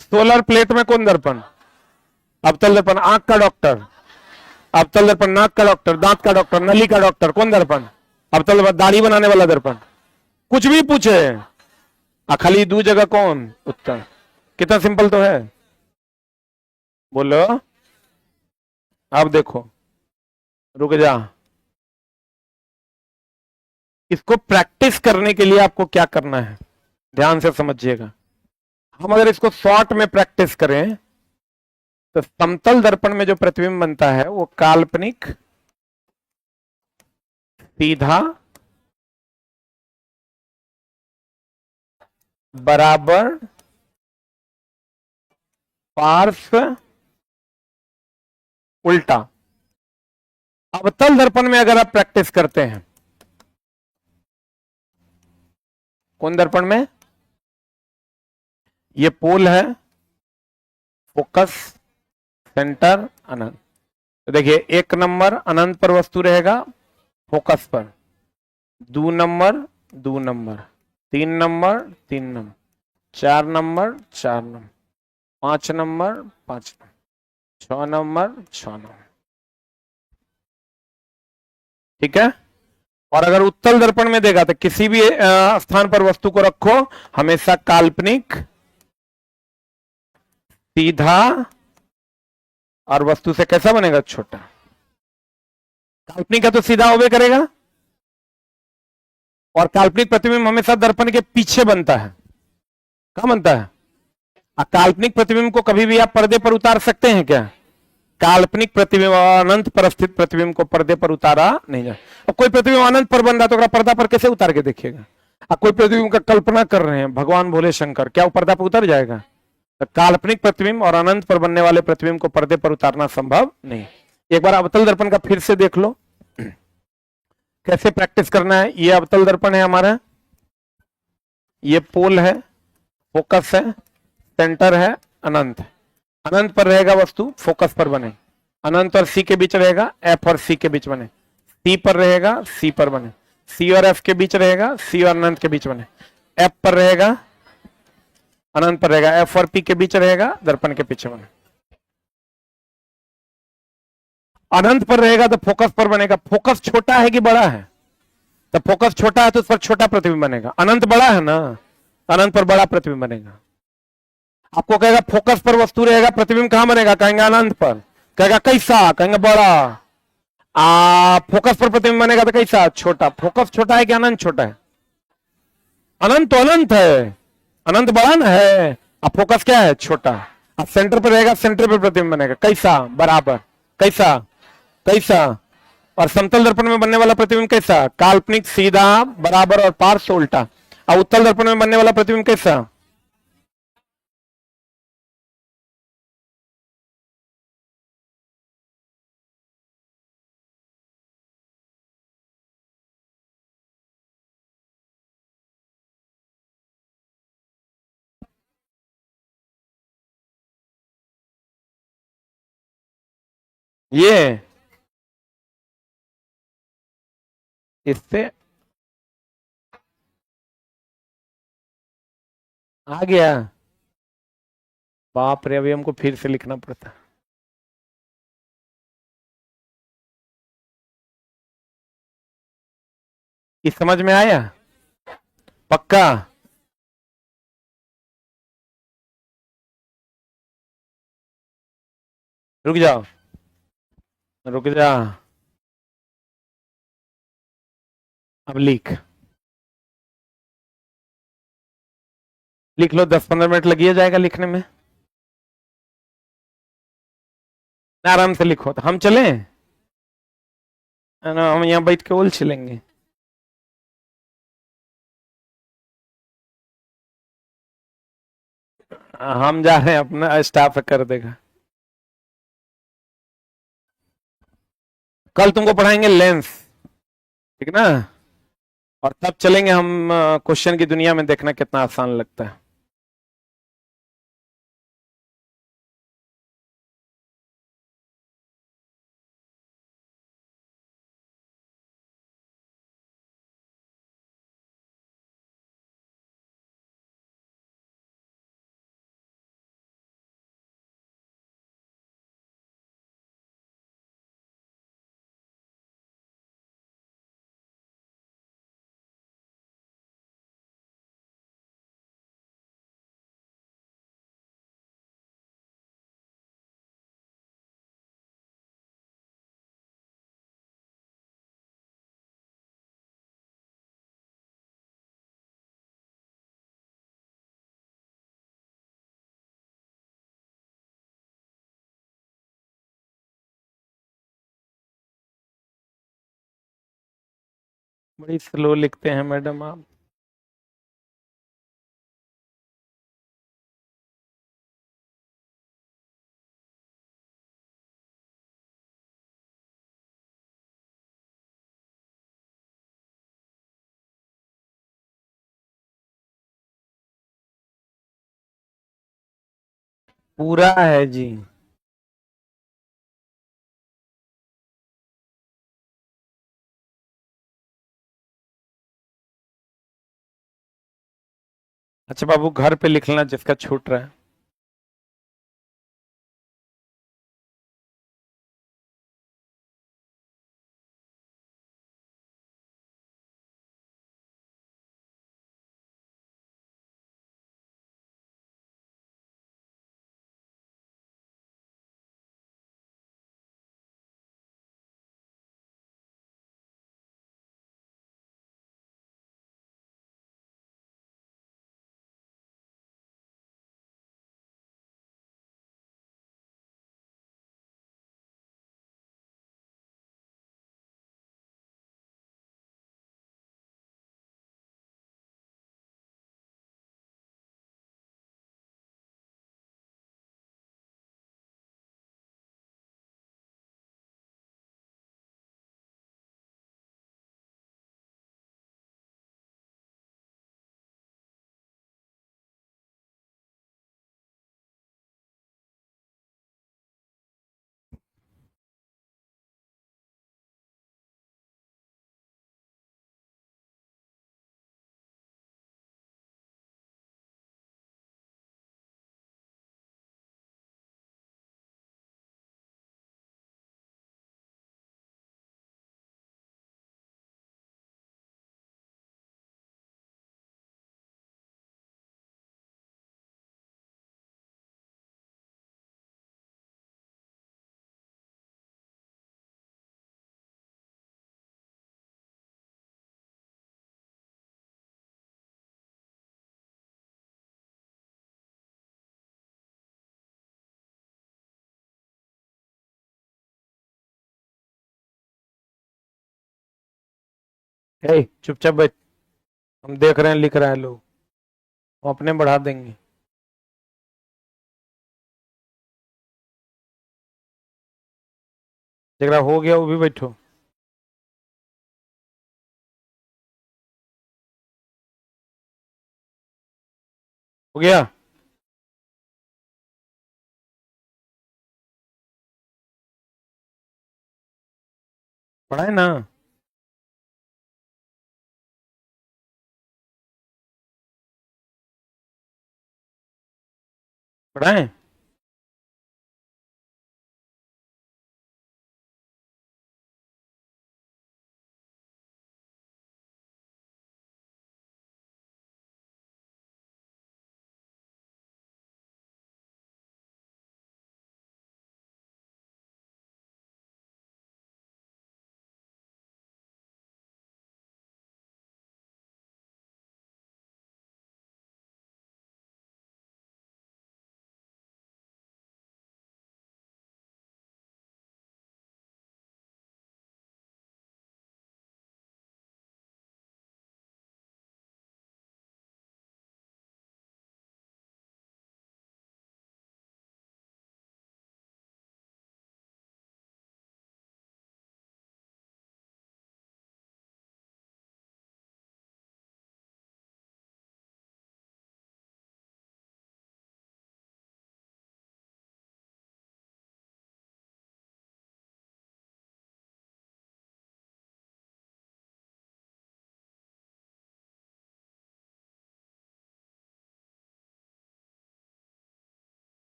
सोलर प्लेट में कौन दर्पण, अवतल दर्पण। आंख का डॉक्टर, अवतल दर्पण। नाक का डॉक्टर, दांत का डॉक्टर, नली का डॉक्टर, कौन दर्पण, अवतल दर्पण। दाढ़ी बनाने वाला दर्पण, कुछ भी पूछे, खाली दो जगह कौन, उत्तल। कितना सिंपल तो है, बोलो। अब देखो, रुक जा, इसको प्रैक्टिस करने के लिए आपको क्या करना है, ध्यान से समझिएगा। हम अगर इसको शॉर्ट में प्रैक्टिस करें तो समतल दर्पण में जो प्रतिबिंब बनता है वो काल्पनिक, सीधा, बराबर, पार्श्व, उल्टा। अवतल दर्पण में अगर आप प्रैक्टिस करते हैं, कौन दर्पण में, ये पोल है, फोकस, सेंटर, अनंत। तो देखिए, एक नंबर अनंत पर वस्तु रहेगा, फोकस पर, दो नंबर, दो नंबर, तीन नंबर, तीन नंबर, चार नंबर, चार नंबर, पांच नंबर, पांच नंबर, छह नंबर, छह नंबर। ठीक है। और अगर उत्तल दर्पण में देगा तो किसी भी स्थान पर वस्तु को रखो, हमेशा काल्पनिक, सीधा, और वस्तु से कैसा बनेगा, छोटा। काल्पनिक है तो सीधा होवे करेगा, और काल्पनिक प्रतिबिंब हमेशा दर्पण के पीछे बनता है। कहां बनता है, काल्पनिक प्रतिबिंब को कभी भी आप पर्दे पर उतार सकते हैं क्या, काल्पनिक प्रतिबिंब अनंत पर स्थित प्रतिबिंब को पर्दे पर उतारा नहीं जाए। अब कोई प्रतिबिंब अनंत पर बन रहा तो पर्दा पर कैसे उतार के देखिएगा। अब कोई प्रतिबिंब का कल्पना कर रहे हैं भगवान भोले शंकर, क्या वो पर्दा पर उतर जाएगा। तो काल्पनिक प्रतिबिंब और अनंत पर बनने वाले प्रतिबिंब को पर्दे पर उतारना संभव नहीं। एक बार अवतल दर्पण का फिर से देख लो, कैसे प्रैक्टिस करना है। ये अवतल दर्पण है हमारा, ये पोल है, फोकस है, सेंटर है, अनंत है। अनंत पर रहेगा वस्तु, फोकस पर बने। अनंत और सी के बीच रहेगा, एफ और सी के बीच बने। सी पर रहेगा, सी पर बने। सी और एफ के बीच रहेगा, सी और अनंत के बीच बने। एफ पर रहेगा, अनंत पर रहेगा, एफ और पी के बीच रहेगा, दर्पण के पीछे बने। अनंत पर रहेगा तो फोकस पर बनेगा। फोकस छोटा है कि बड़ा है, तो फोकस छोटा है तो उस पर छोटा प्रतिबिंब बनेगा। अनंत बड़ा है ना, अनंत पर बड़ा प्रतिबिंब बनेगा। आपको कहेगा फोकस पर वस्तु रहेगा, प्रतिबिंब कहां बनेगा, कहेंगे अनंत पर। कहेगा कैसा, कहेंगे बड़ा। फोकस पर प्रतिबिंब बनेगा तो कैसा, छोटा। फोकस छोटा है कि अनंत छोटा है, अनंत तो अनंत है, अनंत बड़ा ना है। अब फोकस क्या है, छोटा। अब सेंटर पर रहेगा, सेंटर पर प्रतिबिंब बनेगा कैसा, बराबर। कैसा, कैसा, और समतल दर्पण में बनने वाला प्रतिबिंब कैसा? काल्पनिक, सीधा, बराबर और पार्श्व उल्टा। और उत्तल दर्पण में बनने वाला प्रतिबिंब कैसा? ये इससे आ गया। बाप रे, अभी हमको फिर से लिखना पड़ता। इस समझ में आया? पक्का? रुक जाओ, रुक जा। अब लिख, लिख लो, 10-15 मिनट लगिए जाएगा लिखने में। आराम से लिखो, तो हम चलें है ना, हम यहाँ बैठ के ओल छिलेंगे। हम जा रहे हैं, अपना स्टाफ कर देगा। कल तुमको पढ़ाएंगे लेंस, ठीक ना? और तब चलेंगे हम क्वेश्चन की दुनिया में, देखना कितना आसान लगता है। बड़ी स्लो लिखते हैं मैडम आप। पूरा है जी। अच्छा बाबू, घर पे लिख लेना जिसका छूट रहा है। चुपचाप बैठ, हम देख रहे हैं, लिख रहे हैं लोग, हम अपने बढ़ा देंगे। जरा हो गया वो भी बैठो। हो गया? पढ़ाए ना? पढ़ाए?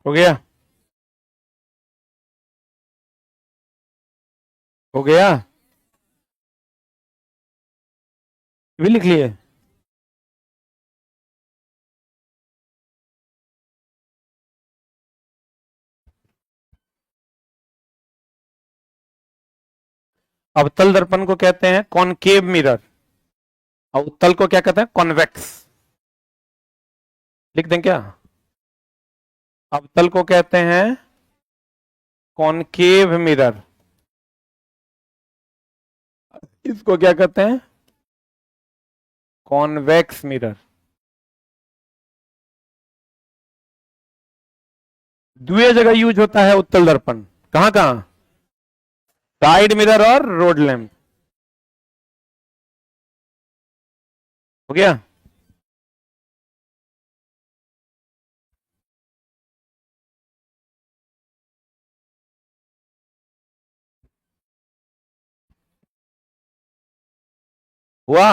हो गया? हो गया? ये भी लिख लिए? अवतल दर्पण को कहते हैं कॉनकेव मिरर, और उत्तल को क्या कहते हैं? कॉन्वेक्स। लिख दें क्या? अवतल को कहते हैं कॉनकेव मिरर, इसको क्या कहते हैं? Convex mirror. दुए जगह यूज होता है उत्तल दर्पण, कहां कहां? साइड मिरर और रोड लैम्प। हो गया? हुआ?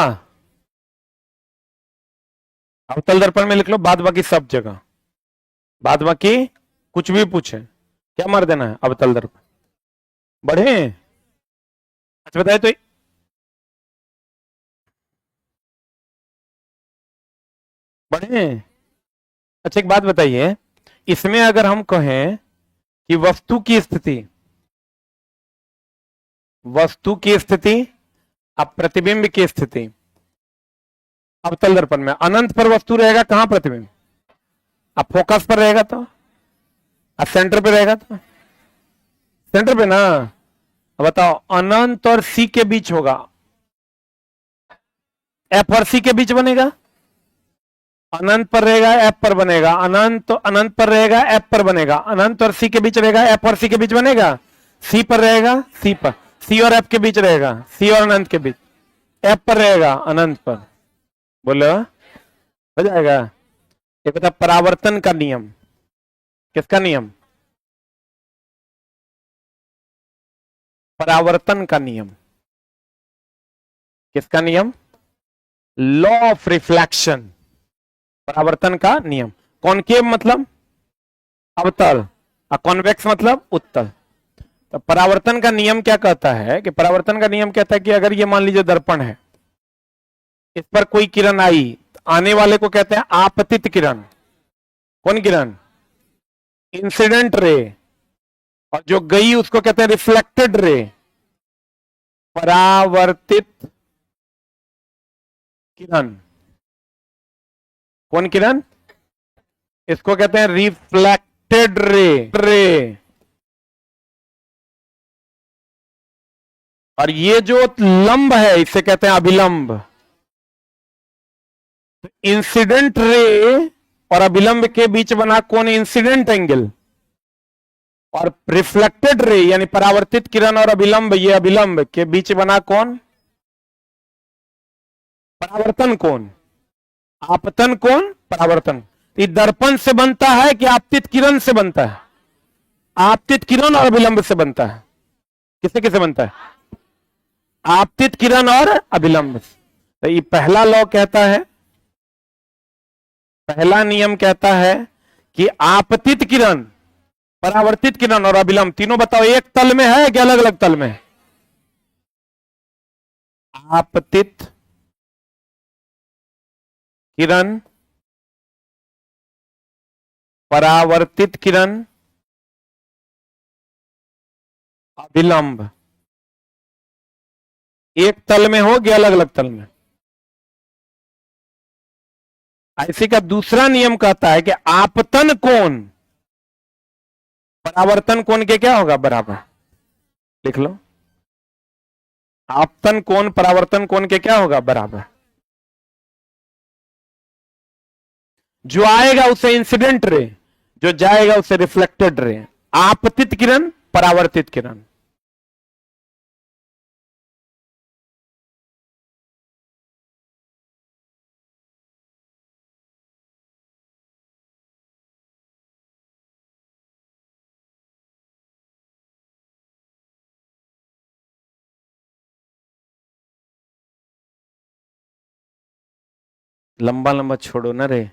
अवतल दर्पण में लिख लो बाद बाकी सब जगह, बाद बाकी कुछ भी पूछे क्या मार देना है? अवतल दर्पण। बढ़े? अच्छा बताए तो, बढ़े? अच्छा एक बात बताइए, इसमें अगर हम कहें कि वस्तु की स्थिति अब प्रतिबिंब की स्थिति अवतल दर्पण में अनंत पर वस्तु रहेगा, कहां प्रतिबिंब? अब फोकस पर रहेगा तो, अब सेंटर पे रहेगा तो, सेंटर पे ना। अब बताओ, अनंत और सी के बीच होगा, एफ और सी के बीच बनेगा, अनंत पर रहेगा एफ पर बनेगा, अनंत तो अनंत पर रहेगा एफ पर बनेगा, अनंत और सी के बीच रहेगा एफ और सी के बीच बनेगा, सी पर रहेगा, सी पर, सी और एफ के बीच रहेगा, सी और अनंत के बीच, एफ पर रहेगा अनंत पर। बोलो, हो जाएगा? ये बता, परावर्तन का नियम। किसका नियम? परावर्तन का नियम। किसका नियम? लॉ ऑफ रिफ्लेक्शन, परावर्तन का नियम। कॉनकेव मतलब अवतल, और कॉन्वेक्स मतलब उत्तल। तो परावर्तन का नियम क्या कहता है कि परावर्तन का नियम कहता है कि अगर ये मान लीजिए दर्पण है, इस पर कोई किरण आई, तो आने वाले को कहते हैं आपतित किरण। कौन किरण? Incident ray. और जो गई उसको कहते हैं रिफ्लेक्टेड रे, परावर्तित किरण। कौन किरण? इसको कहते हैं रिफ्लेक्टेड रे। और ये जो लंब है इसे कहते हैं अभिलंब। इंसिडेंट रे और अभिलंब के बीच बना कौन? Incident angle. और रिफ्लेक्टेड रे यानी परावर्तित किरण और अभिलंब, ये अभिलंब के बीच बना कौन? परावर्तन कोण। आपतन कोण, परावर्तन। ये दर्पण से बनता है कि आपतित किरण से बनता है? आपतित किरण और अभिलंब से बनता है। किससे किससे बनता है? आपतित किरण और अभिलंब से। तो ये पहला लॉ कहता है, पहला नियम कहता है कि आपतित किरण, परावर्तित किरण और अभिलंब तीनों बताओ एक तल में है कि अलग अलग तल में है? आपतित किरण, परावर्तित किरण, अभिलंब एक तल में हो कि अलग अलग तल में? ऐसे का दूसरा नियम कहता है कि आपतन कोण परावर्तन कोण के क्या होगा? बराबर। लिख लो, आपतन कोण परावर्तन कोण के क्या होगा? बराबर। जो आएगा उसे इंसिडेंट रे, जो जाएगा उसे रिफ्लेक्टेड रे। आपतित किरण, परावर्तित किरण। लंबा लंबा छोड़ो ना रे,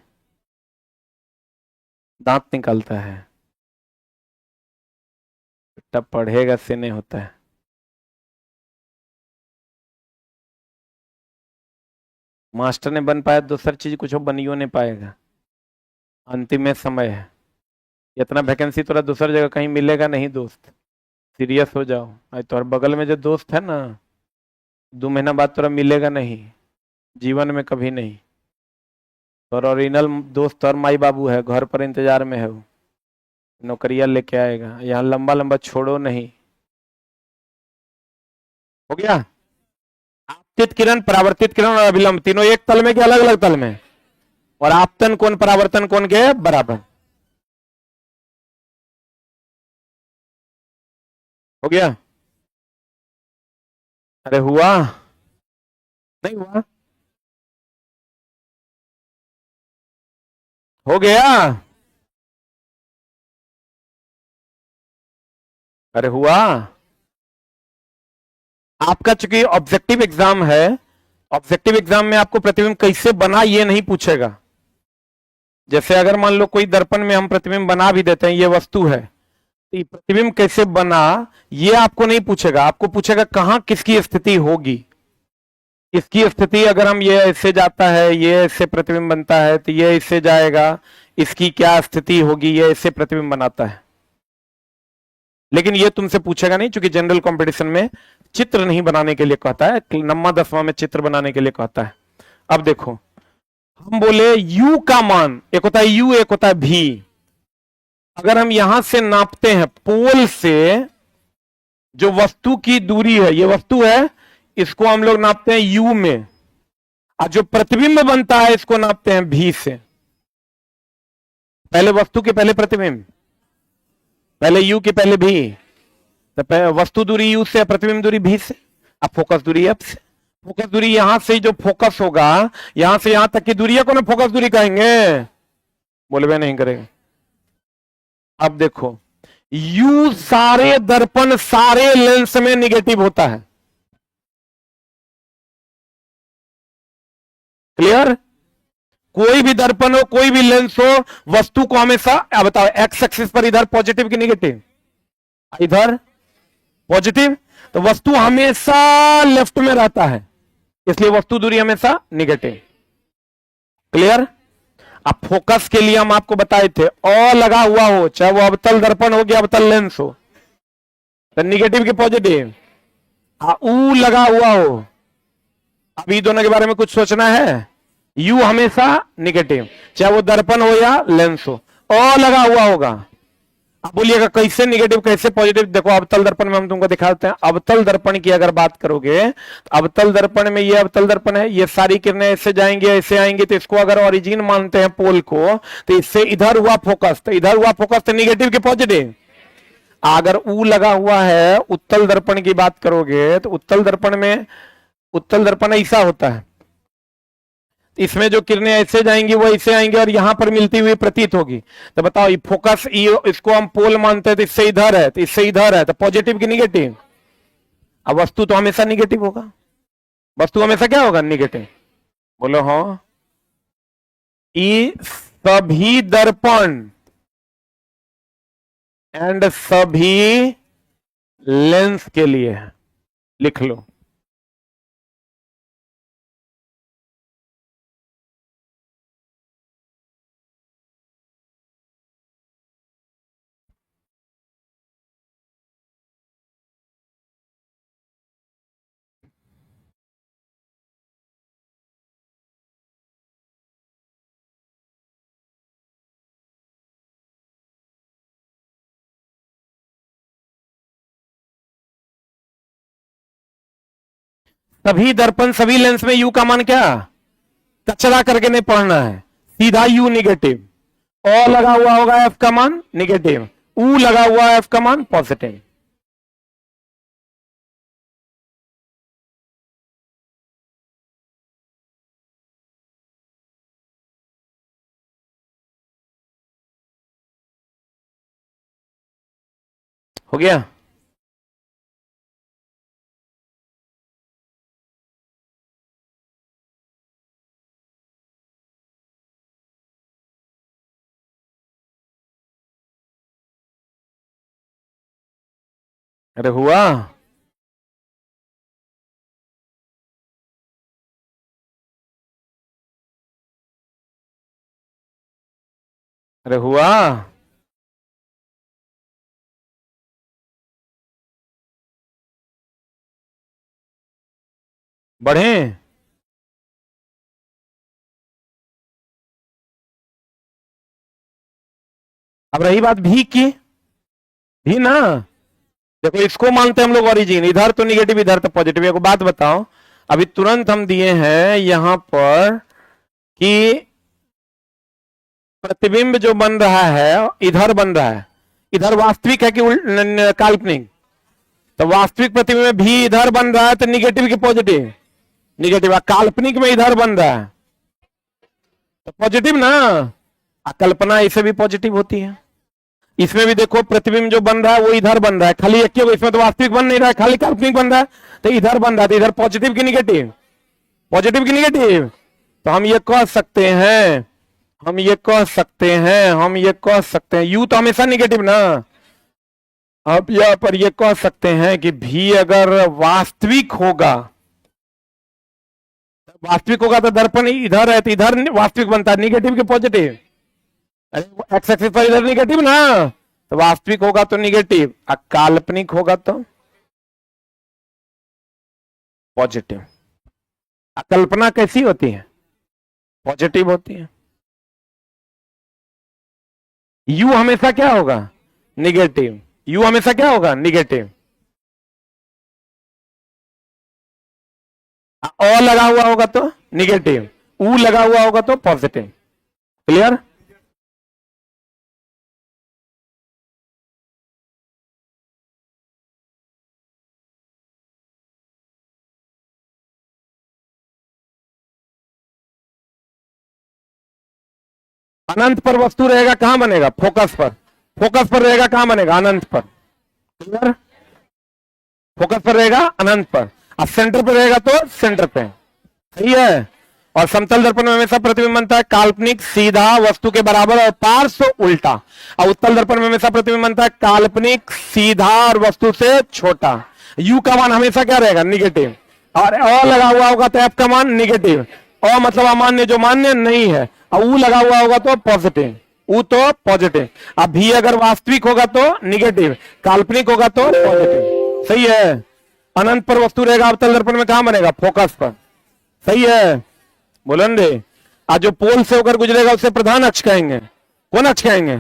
दांत निकलता है। बेटा पढ़ेगा से नहीं होता है। मास्टर ने बन पाया, दूसरी चीज कुछ बन ही नहीं पाएगा। अंतिम में समय है, इतना वैकेंसी थोड़ा दूसरी जगह कहीं मिलेगा नहीं दोस्त। सीरियस हो जाओ। आज तो बगल में जो दोस्त है ना, 2 महीना बाद थोड़ा मिलेगा नहीं, जीवन में कभी नहीं। और ओरिजिनल दोस्त और माई बाबू है, घर पर इंतजार में है, वो नौकरियां लेके आएगा। यहाँ लंबा लंबा छोड़ो नहीं। हो गया? आपतित किरण, परावर्तित किरण और अभिलंब तीनों एक तल में के अलग अलग तल में? और आपतन कोण परावर्तन कोण के बराबर। हो गया? अरे हुआ नहीं हुआ? हो गया? अरे हुआ? आपका चूंकि ऑब्जेक्टिव एग्जाम है, ऑब्जेक्टिव एग्जाम में आपको प्रतिबिंब कैसे बना ये नहीं पूछेगा। जैसे अगर मान लो कोई दर्पण में हम प्रतिबिंब बना भी देते हैं, ये वस्तु है, तो प्रतिबिंब कैसे बना ये आपको नहीं पूछेगा। आपको पूछेगा कहां किसकी स्थिति होगी। इसकी स्थिति अगर हम ये इससे जाता है, ये इससे प्रतिबिंब बनता है, तो ये इससे जाएगा, इसकी क्या स्थिति होगी, ये इससे प्रतिबिंब बनाता है। लेकिन ये तुमसे पूछेगा नहीं, क्योंकि जनरल कंपटीशन में चित्र नहीं बनाने के लिए कहता है, 9वां 10वां में चित्र बनाने के लिए कहता है। अब देखो, हम बोले u का मान, एक होता है u, एक होता है v। अगर हम यहां से नापते हैं पोल से, जो वस्तु की दूरी है, ये वस्तु है, इसको हम लोग नापते हैं u में, और जो प्रतिबिंब बनता है इसको नापते हैं v से। पहले वस्तु के पहले प्रतिबिंब, पहले u के पहले v। तो वस्तु दूरी u से, प्रतिबिंब दूरी v से, अब फोकस दूरी f से। फोकस दूरी यहां से जो फोकस होगा, यहां से यहां तक की दूरी को ना फोकस दूरी कहेंगे, बोले वे नहीं करेंगे। अब देखो, u सारे दर्पण सारे लेंस में निगेटिव होता है। क्लियर? कोई भी दर्पण हो, कोई भी लेंस हो, वस्तु को हमेशा, अब बताओ एक्स एक्सिस पर इधर पॉजिटिव की निगेटिव? इधर पॉजिटिव। तो वस्तु हमेशा लेफ्ट में रहता है, इसलिए वस्तु दूरी हमेशा निगेटिव। क्लियर? अब फोकस के लिए हम आपको बताए थे, और लगा हुआ हो, चाहे वो अवतल दर्पण हो या अवतल लेंस हो, तो निगेटिव के पॉजिटिव, ऊ लगा हुआ हो, अभी दोनों के बारे में कुछ सोचना है। यू हमेशा निगेटिव, चाहे वो दर्पण हो या लेंस हो। ओ लगा हुआ होगा, अब बोलिएगा कैसे निगेटिव कैसे पॉजिटिव। देखो अवतल दर्पण में हम तुमको दिखाते हैं। अवतल दर्पण की अगर बात करोगे तो अवतल दर्पण में ये अवतल दर्पण है, ये सारी किरणें ऐसे जाएंगी ऐसे आएंगी, तो इसको अगर ओरिजिन मानते हैं पोल को, तो इससे इधर हुआ फोकस, तो इधर हुआ फोकस, तो निगेटिव के पॉजिटिव। अगर ऊ लगा हुआ है उत्तल दर्पण की बात करोगे तो उत्तल दर्पण में, उत्तल दर्पण ऐसा होता है, इसमें जो किरणें ऐसे जाएंगी वो ऐसे आएंगी और यहां पर मिलती हुई प्रतीत होगी। तो बताओ ये फोकस, ये इसको हम पोल मानते हैं, तो इससे इधर है तो इससे इधर है, तो पॉजिटिव की निगेटिव। अब वस्तु तो हमेशा निगेटिव होगा, वस्तु हमेशा क्या होगा निगेटिव। बोलो हाँ। ये सभी दर्पण एंड सभी लेंस के लिए है, लिख लो। सभी दर्पण सभी लेंस में यू का मान क्या, कचरा करके नहीं पढ़ना है, सीधा यू निगेटिव। ओ लगा हुआ होगा एफ का मान निगेटिव, ऊ लगा हुआ एफ का मान पॉजिटिव। हो गया। अरे हुआ। अरे हुआ। बढ़े। अब रही बात भी की, भी ना, देखो इसको मानते हैं हम लोग ओरिजिन, इधर तो निगेटिव इधर तो पॉजिटिव। एक बात बताओ, अभी तुरंत हम दिए हैं यहां पर कि प्रतिबिंब जो बन रहा है इधर बन रहा है, इधर वास्तविक है कि काल्पनिक। तो वास्तविक प्रतिबिंब भी इधर बन रहा है, तो निगेटिव की पॉजिटिव, निगेटिव। काल्पनिक में इधर बन रहा है तो पॉजिटिव ना, कल्पना इसे भी पॉजिटिव होती है। इसमें भी देखो प्रतिबिंब जो बन रहा है वो इधर बन रहा है, खाली एक ही, इसमें तो वास्तविक बन नहीं रहा है, खाली काल्पनिक बन रहा है, तो इधर बन रहा है, तो इधर पॉजिटिव की निगेटिव, पॉजिटिव की निगेटिव। तो हम ये कह सकते हैं, हम ये कह सकते हैं, हम ये कह सकते हैं, यू तो हमेशा निगेटिव ना। अब यहां पर ये कह सकते हैं कि भी अगर वास्तविक होगा, वास्तविक होगा तो दर्पण इधर है तो इधर वास्तविक बनता है, निगेटिव के पॉजिटिव। एक्स एक्सिस पर इधर निगेटिव ना, तो वास्तविक होगा तो निगेटिव, काल्पनिक होगा तो पॉजिटिव। कल्पना कैसी होती है, पॉजिटिव होती है। यू हमेशा क्या होगा निगेटिव, यू हमेशा क्या होगा निगेटिव। ओ लगा हुआ होगा तो निगेटिव, ऊ लगा हुआ होगा तो पॉजिटिव। क्लियर। अनंत पर वस्तु रहेगा कहां बनेगा, फोकस पर, फोकस पर रहेगा कहां बनेगा अनंत पर। क्लियर। फोकस पर रहेगा अनंत पर, अब सेंटर पर रहेगा तो सेंटर पे, सही है। और समतल दर्पण में हमेशा प्रतिबिंब बनता है काल्पनिक सीधा वस्तु के बराबर और पार्श्व उल्टा, और उत्तल दर्पण में हमेशा प्रतिबिंब बनता है काल्पनिक सीधा और वस्तु से छोटा। यू का मान हमेशा क्या रहेगा निगेटिव, और अ लगा हुआ होगा तो एफ का मान निगेटिव, अ मतलब अमान्य जो मान्य नहीं है, और ऊ लगा हुआ होगा तो पॉजिटिव। ऊ तो पॉजिटिव। अब भी अगर वास्तविक होगा तो निगेटिव, काल्पनिक होगा तो पॉजिटिव। सही है। अनंत पर वस्तु रहेगा अवतल दर्पण में कहां बनेगा? फोकस पर। सही है, बोलन रे। आज जो पोल से होकर गुजरेगा उसे प्रधान अक्ष कहेंगे। कौन अक्ष कहेंगे?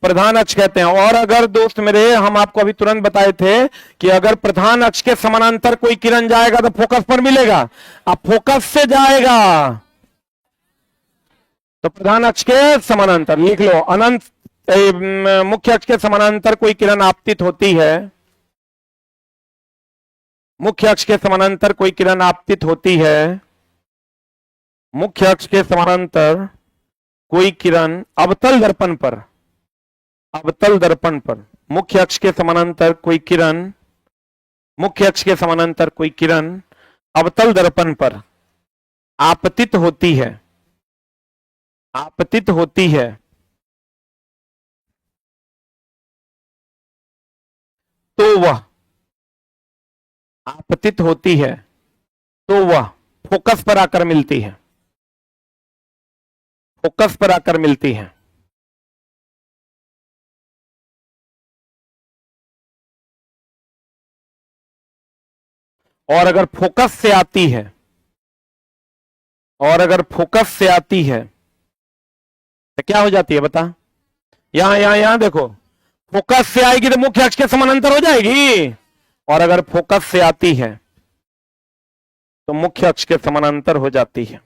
प्रधान अक्ष कहते हैं। और अगर दोस्त मेरे, हम आपको अभी तुरंत बताए थे कि अगर प्रधान अक्ष के समानांतर कोई किरण जाएगा तो फोकस पर मिलेगा। अब फोकस से जाएगा तो प्रधान अक्ष के समानांतर लिख लो। अनंत मुख्य अक्ष के समानांतर कोई किरण आपतित होती है, मुख्य अक्ष के समानांतर कोई किरण आपतित होती है, मुख्य अक्ष के समानांतर कोई किरण अवतल दर्पण पर, अवतल दर्पण पर मुख्य अक्ष के समानांतर कोई किरण, मुख्य अक्ष के समानांतर कोई किरण अवतल दर्पण पर आपतित होती है, आपतित होती है, तो वह आपतित होती है तो वह फोकस पर आकर मिलती है, फोकस पर आकर मिलती है। और अगर फोकस से आती है, और अगर फोकस से आती है तो क्या हो जाती है बता? यहां देखो, फोकस से आएगी तो मुख्य अक्ष के समानांतर हो जाएगी। और अगर फोकस से आती है तो मुख्य अक्ष के समानांतर हो जाती है।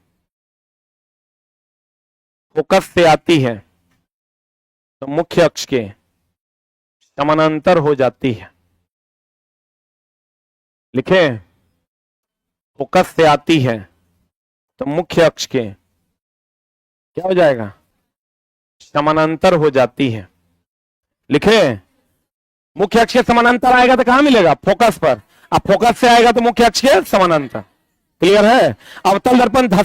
फोकस से आती है तो मुख्य अक्ष के समानांतर हो जाती है। लिखे, फोकस से आती है तो मुख्य अक्ष के क्या हो जाएगा? समानांतर हो जाती है। लिखे, मुख्य अक्ष के समानांतर आएगा तो कहां मिलेगा? फोकस पर। अब फोकस से आएगा तो मुख्य अक्ष के समानांतर। क्लियर है? अवतल दर्पण धसा